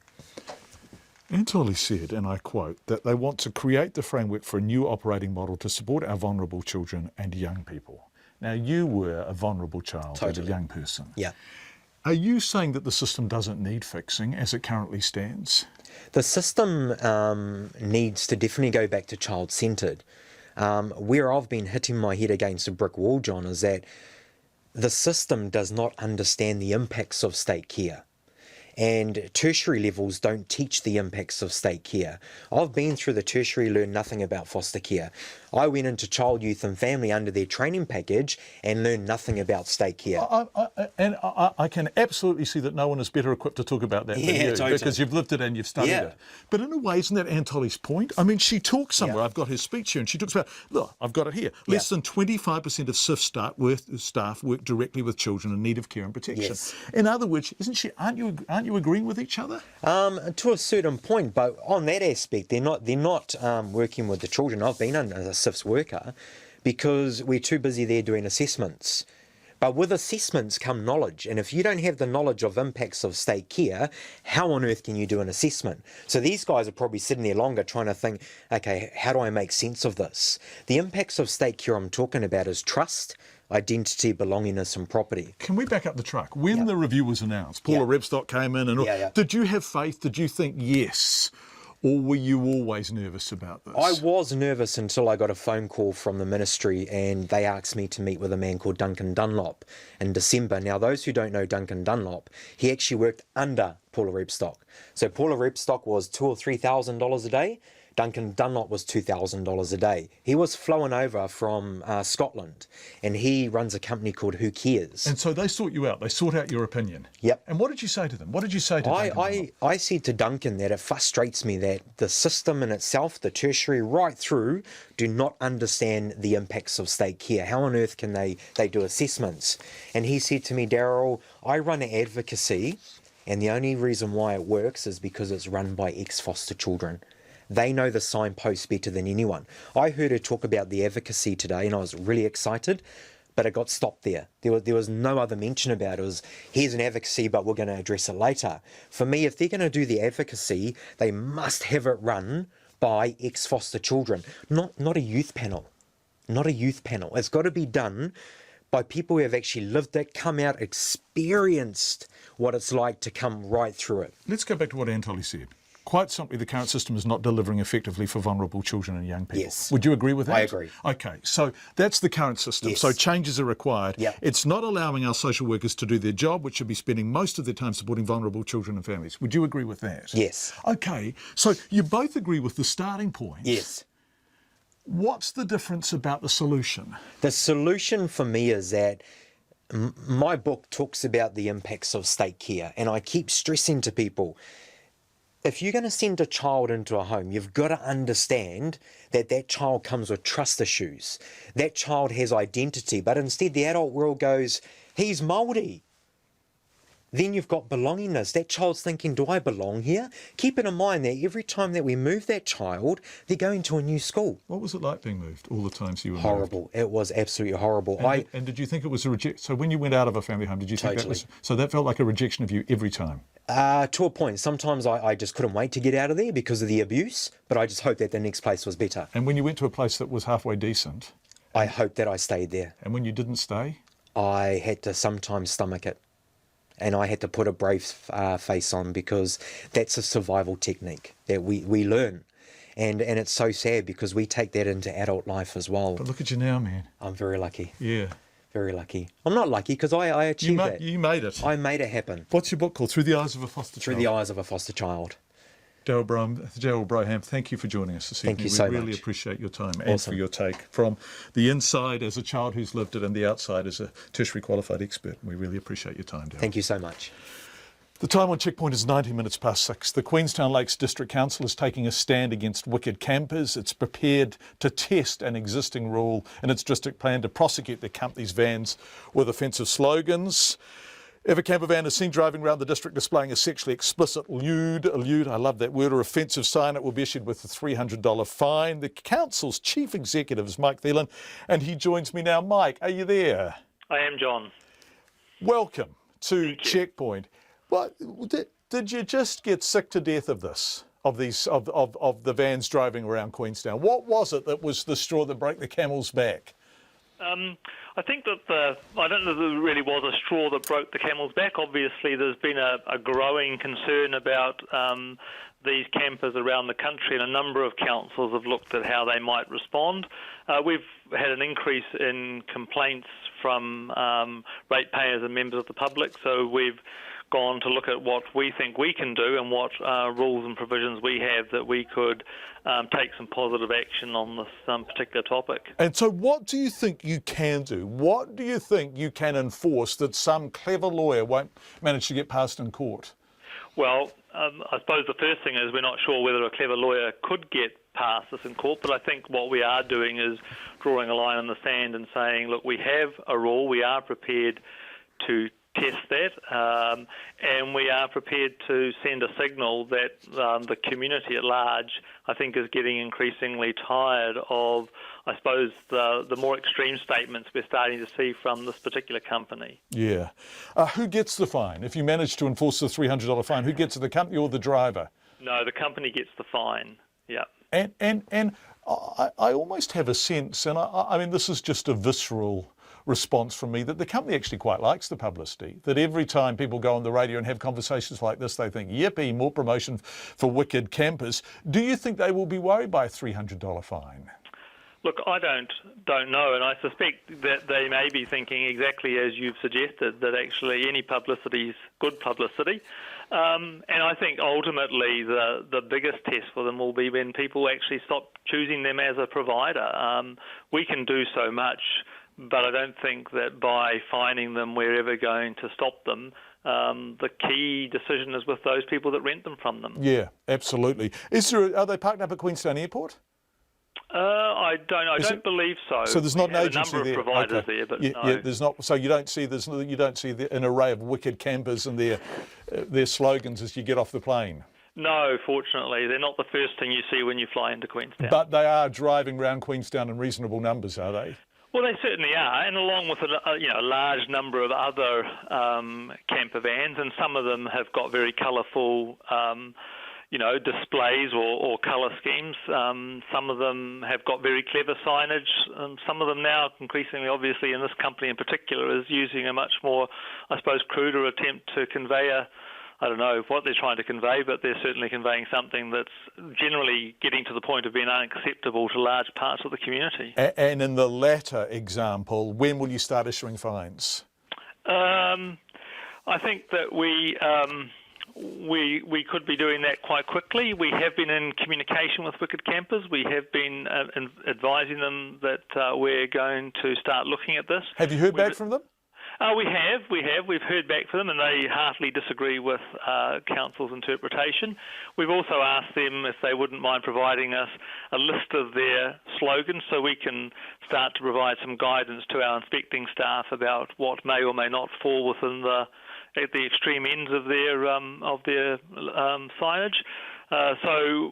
Antoli said, and I quote, that they want to create the framework for a new operating model to support our vulnerable children and young people. Now, you were a vulnerable child as a young person. Yeah. Are you saying that the system doesn't need fixing as it currently stands? The system needs to definitely go back to child-centred. Where I've been hitting my head against a brick wall, John, is that the system does not understand the impacts of state care. And tertiary levels don't teach the impacts of state care. I've been through the tertiary, learned nothing about foster care. I went into child, youth and family under their training package and learned nothing about state care. I can absolutely see that no one is better equipped to talk about that than you, totally. because you've lived it and you've studied it. But in a way, isn't that Antoli's point? I mean, she talks somewhere, I've got her speech here, and she talks about, look, I've got it here, less than 25% of SIF staff work directly with children in need of care and protection. Yes. In other words, aren't you agreeing with each other? To a certain point, but on that aspect, they're not working with the children. I've been a SIFS worker because we're too busy there doing assessments. But with assessments come knowledge, and if you don't have the knowledge of impacts of state care, how on earth can you do an assessment? So these guys are probably sitting there longer trying to think, okay, how do I make sense of this? The impacts of state care I'm talking about is trust, identity, belongingness and property. Can we back up the truck? When the review was announced, Paula Rebstock came in and all, did you have faith? Did you think yes? Or were you always nervous about this? I was nervous until I got a phone call from the ministry and they asked me to meet with a man called Duncan Dunlop in December. Now, those who don't know Duncan Dunlop, he actually worked under Paula Rebstock. So Paula Rebstock was $2,000 or $3,000 a day. Duncan Dunlop was $2,000 a day. He was flown over from Scotland and he runs a company called Who Cares. And so they sought you out, they sought out your opinion. Yep. And what did you say to them? What did you say to Duncan? I said to Duncan that it frustrates me that the system in itself, the tertiary right through, do not understand the impacts of state care. How on earth can they do assessments? And he said to me, Daryl, I run an advocacy and the only reason why it works is because it's run by ex-foster children. They know the signposts better than anyone. I heard her talk about the advocacy today and I was really excited, but it got stopped there. There was no other mention about it. It was, here's an advocacy, but we're going to address it later. For me, if they're going to do the advocacy, they must have it run by ex-foster children, not a youth panel. Not a youth panel. It's got to be done by people who have actually lived it, come out, experienced what it's like to come right through it. Let's go back to what Antoli said. Quite simply, the current system is not delivering effectively for vulnerable children and young people. Yes. Would you agree with that? I agree. Okay, so that's the current system. Yes. So changes are required. Yep. It's not allowing our social workers to do their job, which should be spending most of their time supporting vulnerable children and families. Would you agree with that? Yes. Okay, so you both agree with the starting point. Yes. What's the difference about the solution? The solution for me is that my book talks about the impacts of state care, and I keep stressing to people, if you're going to send a child into a home, you've got to understand that that child comes with trust issues. That child has identity, but instead the adult world goes, he's Māori. Then you've got belongingness. That child's thinking, do I belong here? Keeping in mind that every time that we move that child, they're going to a new school. What was it like being moved all the times you were horrible. moved? It was absolutely horrible. And did you think it was a rejection? So when you went out of a family home, did you think that was... So that felt like a rejection of you every time? To a point. Sometimes I just couldn't wait to get out of there because of the abuse, but I just hoped that the next place was better. And when you went to a place that was halfway decent? I hoped that I stayed there. And when you didn't stay? I had to sometimes stomach it. And I had to put a brave face on because that's a survival technique that we learn. And it's so sad because we take that into adult life as well. But look at you now, man. I'm very lucky. Yeah. Very lucky. I'm not lucky because I achieved that. You made it. I made it happen. What's your book called? Through the Eyes of a Foster Child. Through the Eyes of a Foster Child. Daryl Broham, thank you for joining us this evening. Thank you so much. We really appreciate your time and for your take from the inside as a child who's lived it and the outside as a tertiary qualified expert. We really appreciate your time, Daryl. Thank you so much. The time on Checkpoint is 90 minutes past 6. The Queenstown Lakes District Council is taking a stand against wicked campers. It's prepared to test an existing rule in its district plan to prosecute the company's vans with offensive slogans. If a camper van is seen driving around the district displaying a sexually explicit lewd, I love that word, or offensive sign, it will be issued with a $300 fine. The council's chief executive is Mike Thielen, and he joins me now. Mike, are you there? I am, John. Welcome to Checkpoint. What, did you just get sick to death of this, of the vans driving around Queenstown? What was it that was the straw that broke the camel's back? I think that I don't know if there really was a straw that broke the camel's back. Obviously, there's been a growing concern about these campers around the country, and a number of councils have looked at how they might respond. We've had an increase in complaints from ratepayers and members of the public, so we've gone to look at what we think we can do and what rules and provisions we have that we could take some positive action on this particular topic. And so what do you think you can do? What do you think you can enforce that some clever lawyer won't manage to get past in court? Well, I suppose the first thing is we're not sure whether a clever lawyer could get past this in court, but I think what we are doing is drawing a line in the sand and saying, look, we have a rule, we are prepared to test that, and we are prepared to send a signal that the community at large, I think, is getting increasingly tired of, I suppose, the more extreme statements we're starting to see from this particular company. Yeah. Who gets the fine? If you manage to enforce the $300 fine, who gets it, the company or the driver? No, the company gets the fine, yeah. And I almost have a sense, and I mean, this is just a visceral response from me, that the company actually quite likes the publicity, that every time people go on the radio and have conversations like this, they think, yippee, more promotion for wicked campers. Do you think they will be worried by a $300 fine? Look, I don't know, and I suspect that they may be thinking exactly as you've suggested, that actually any publicity is good publicity. And I think ultimately the biggest test for them will be when people actually stop choosing them as a provider. We can do so much, but I don't think that by fining them we're ever going to stop them. The key decision is with those people that rent them from them. Yeah, absolutely. Are they parked up at Queenstown Airport? I don't believe so. So there's not an agency there. A number of providers there, but no. Yeah, there's not. So you don't see an array of wicked campers and their slogans as you get off the plane. No, fortunately, they're not the first thing you see when you fly into Queenstown. But they are driving around Queenstown in reasonable numbers, are they? Well, they certainly are, and along with a large number of other camper vans, and some of them have got very colourful displays or colour schemes. Some of them have got very clever signage. Some of them now, increasingly obviously in this company in particular, is using a much more, I suppose, cruder attempt to convey I don't know what they're trying to convey, but they're certainly conveying something that's generally getting to the point of being unacceptable to large parts of the community. And in the latter example, when will you start issuing fines? I think that we could be doing that quite quickly. We have been in communication with wicked campers. We have been advising them that we're going to start looking at this. Have you heard back from them? We have. We've heard back from them, and they heartily disagree with Council's interpretation. We've also asked them if they wouldn't mind providing us a list of their slogans so we can start to provide some guidance to our inspecting staff about what may or may not fall within at the extreme ends of their signage. So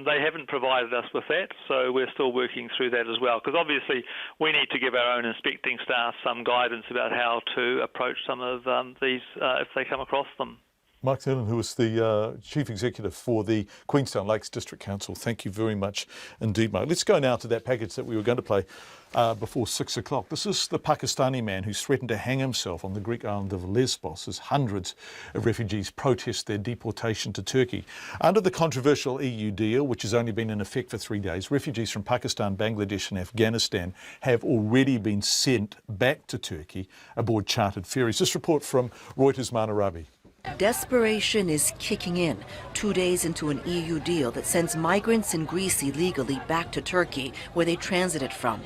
they haven't provided us with that, so we're still working through that as well, because obviously we need to give our own inspecting staff some guidance about how to approach some of these if they come across them. Mike Thielen, who is the Chief Executive for the Queenstown Lakes District Council, thank you very much indeed, Mike. Let's go now to that package that we were going to play before 6 o'clock. This is the Pakistani man who's threatened to hang himself on the Greek island of Lesbos as hundreds of refugees protest their deportation to Turkey. Under the controversial EU deal, which has only been in effect for 3 days, refugees from Pakistan, Bangladesh and Afghanistan have already been sent back to Turkey aboard chartered ferries. This report from Reuters' Mana Rabi. Desperation is kicking in 2 days into an EU deal that sends migrants in Greece illegally back to Turkey, where they transited from.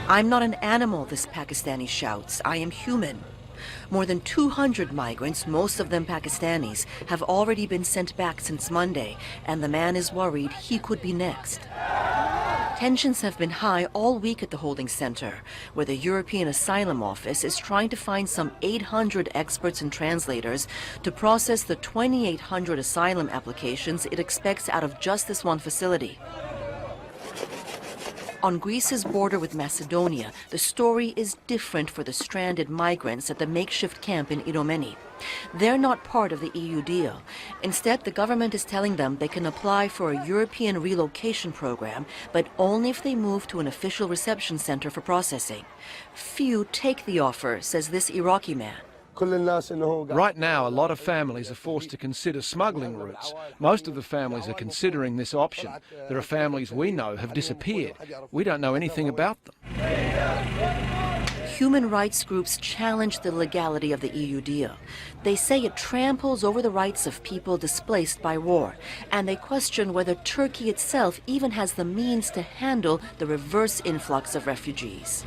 "I'm not an animal," this Pakistani shouts. "I am human." More than 200 migrants, most of them Pakistanis, have already been sent back since Monday, and the man is worried he could be next. Tensions have been high all week at the holding center, where the European Asylum Office is trying to find some 800 experts and translators to process the 2,800 asylum applications it expects out of just this one facility. On Greece's border with Macedonia, the story is different for the stranded migrants at the makeshift camp in Idomeni. They're not part of the EU deal. Instead, the government is telling them they can apply for a European relocation program, but only if they move to an official reception center for processing. Few take the offer, says this Iraqi man. Right now, a lot of families are forced to consider smuggling routes. Most of the families are considering this option. There are families we know have disappeared. We don't know anything about them. Human rights groups challenge the legality of the EU deal. They say it tramples over the rights of people displaced by war, and they question whether Turkey itself even has the means to handle the reverse influx of refugees.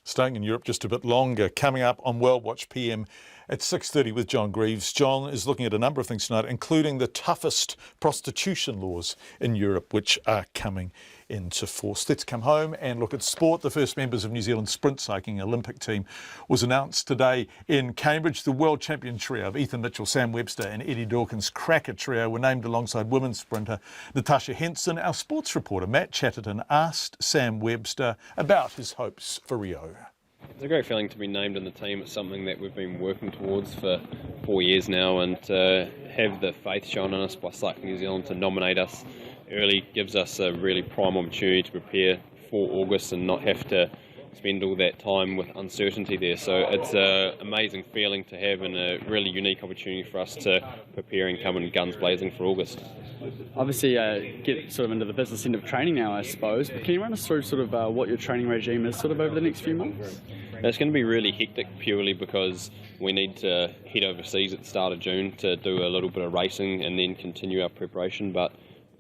Staying in Europe just a bit longer, coming up on World Watch PM at 6:30 with John Greaves. John is looking at a number of things tonight, including the toughest prostitution laws in Europe, which are coming into force. Let's come home and look at sport. The first members of New Zealand's sprint cycling Olympic team was announced today in Cambridge. The world champion trio of Ethan Mitchell, Sam Webster and Eddie Dawkins' cracker trio were named alongside women's sprinter Natasha Henson. Our sports reporter Matt Chatterton asked Sam Webster about his hopes for Rio. It's a great feeling to be named in the team. It's something that we've been working towards for 4 years now, and to have the faith shown in us by Cycling New Zealand to nominate us early gives us a really prime opportunity to prepare for August and not have to spend all that time with uncertainty there. So it's an amazing feeling to have and a really unique opportunity for us to prepare and come in guns blazing for August. Obviously get sort of into the business end of training now, I suppose, but can you run us through sort of what your training regime is sort of over the next few months? It's going to be really hectic purely because we need to head overseas at the start of June to do a little bit of racing and then continue our preparation, but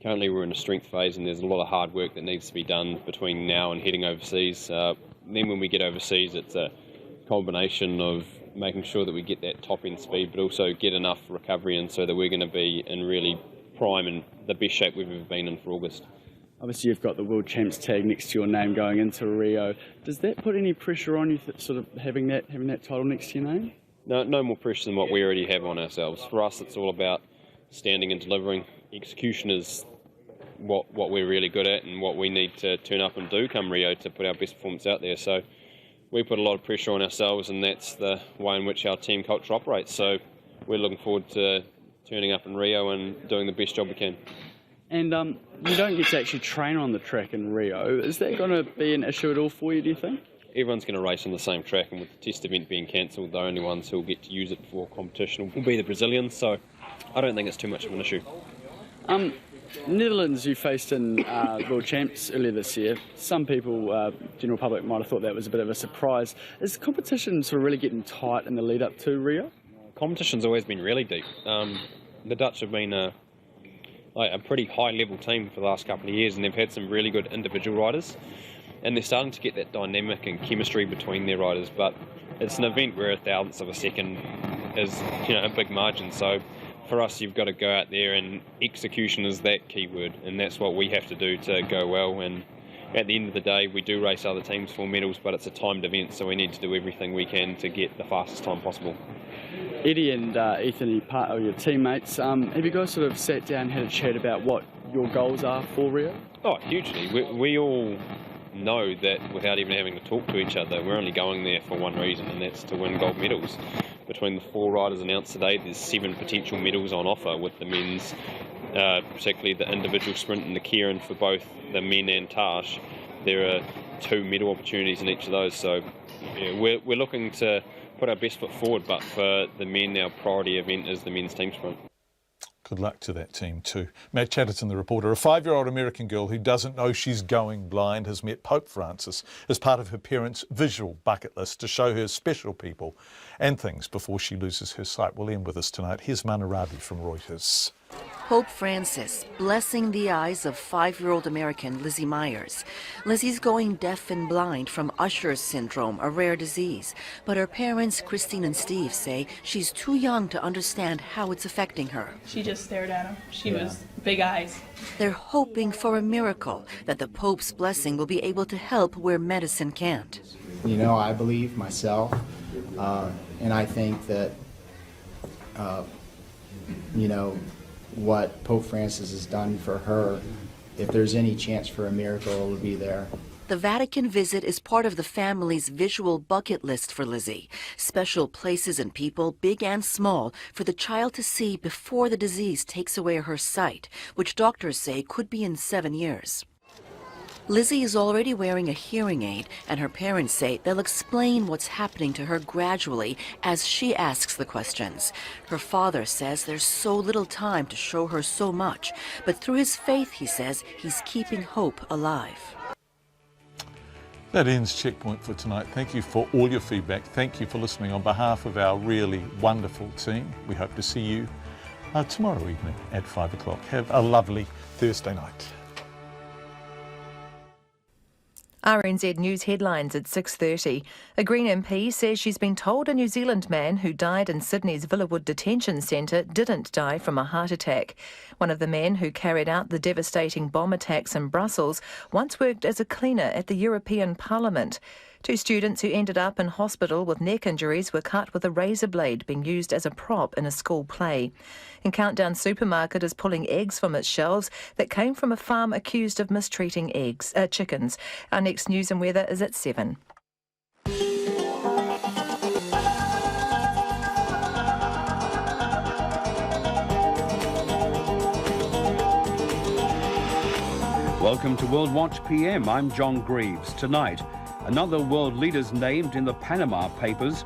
currently we're in a strength phase and there's a lot of hard work that needs to be done between now and heading overseas. Then when we get overseas, it's a combination of making sure that we get that top end speed but also get enough recovery in so that we're going to be in really prime and the best shape we've ever been in for August. Obviously you've got the World Champs tag next to your name going into Rio. Does that put any pressure on you, sort of having that title next to your name? No more pressure than what we already have on ourselves. For us, it's all about standing and delivering. Execution is what we're really good at and what we need to turn up and do come Rio to put our best performance out there. So we put a lot of pressure on ourselves, and that's the way in which our team culture operates. So we're looking forward to turning up in Rio and doing the best job we can. And you don't get to actually train on the track in Rio. Is that going to be an issue at all for you, do you think? Everyone's going to race on the same track, and with the test event being cancelled, the only ones who will get to use it for competition will be the Brazilians, so I don't think it's too much of an issue. Netherlands you faced in World Champs earlier this year. Some people, general public, might have thought that was a bit of a surprise. Is competition sort of really getting tight in the lead up to Rio? Competition's always been really deep. The Dutch have been a pretty high level team for the last couple of years, and they've had some really good individual riders, and they're starting to get that dynamic and chemistry between their riders. But it's an event where a thousandth of a second is a big margin, so for us you've got to go out there, and execution is that key word, and that's what we have to do to go well. And at the end of the day we do race other teams for medals, but it's a timed event, so we need to do everything we can to get the fastest time possible. Eddie and Ethan, part of your teammates, have you guys sort of sat down and had a chat about what your goals are for Rio? Oh, hugely. We all know that without even having to talk to each other, we're only going there for one reason, and that's to win gold medals. Between the 4 riders announced today, there's 7 potential medals on offer with the men's, particularly the individual sprint and the Kieran for both the men and Tash. There are 2 medal opportunities in each of those, so yeah, we're looking to put our best foot forward, but for the men, our priority event is the men's team sprint. Good luck to that team too. Matt Chatterton, the reporter. A 5-year-old American girl who doesn't know she's going blind has met Pope Francis as part of her parents' visual bucket list to show her special people and things before she loses her sight. We'll end with us tonight. Here's Mana Ravi from Reuters. Pope Francis blessing the eyes of 5-year-old American Lizzie Myers. Lizzie's going deaf and blind from Usher's syndrome, a rare disease. But her parents, Christine and Steve, say she's too young to understand how it's affecting her. She just stared at him. She was big eyes. They're hoping for a miracle, that the Pope's blessing will be able to help where medicine can't. You know, I believe myself, and I think that, you know, what Pope Francis has done for her, if there's any chance for a miracle, it'll be there. The Vatican visit is part of the family's visual bucket list for Lizzie. Special places and people, big and small, for the child to see before the disease takes away her sight, which doctors say could be in 7 years. Lizzie is already wearing a hearing aid, and her parents say they'll explain what's happening to her gradually as she asks the questions. Her father says there's so little time to show her so much, but through his faith, he says, he's keeping hope alive. That ends Checkpoint for tonight. Thank you for all your feedback. Thank you for listening. On behalf of our really wonderful team, we hope to see you tomorrow evening at 5 o'clock. Have a lovely Thursday night. RNZ News headlines at 6:30. A Green MP says she's been told a New Zealand man who died in Sydney's Villawood Detention Centre didn't die from a heart attack. One of the men who carried out the devastating bomb attacks in Brussels once worked as a cleaner at the European Parliament. 2 students who ended up in hospital with neck injuries were cut with a razor blade being used as a prop in a school play. And Countdown Supermarket is pulling eggs from its shelves that came from a farm accused of mistreating chickens. Our next news and weather is at 7. Welcome to World Watch PM. I'm John Greaves. Tonight, another world leader's named in the Panama Papers.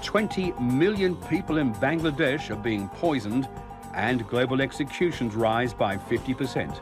20 million people in Bangladesh are being poisoned, and global executions rise by 50%.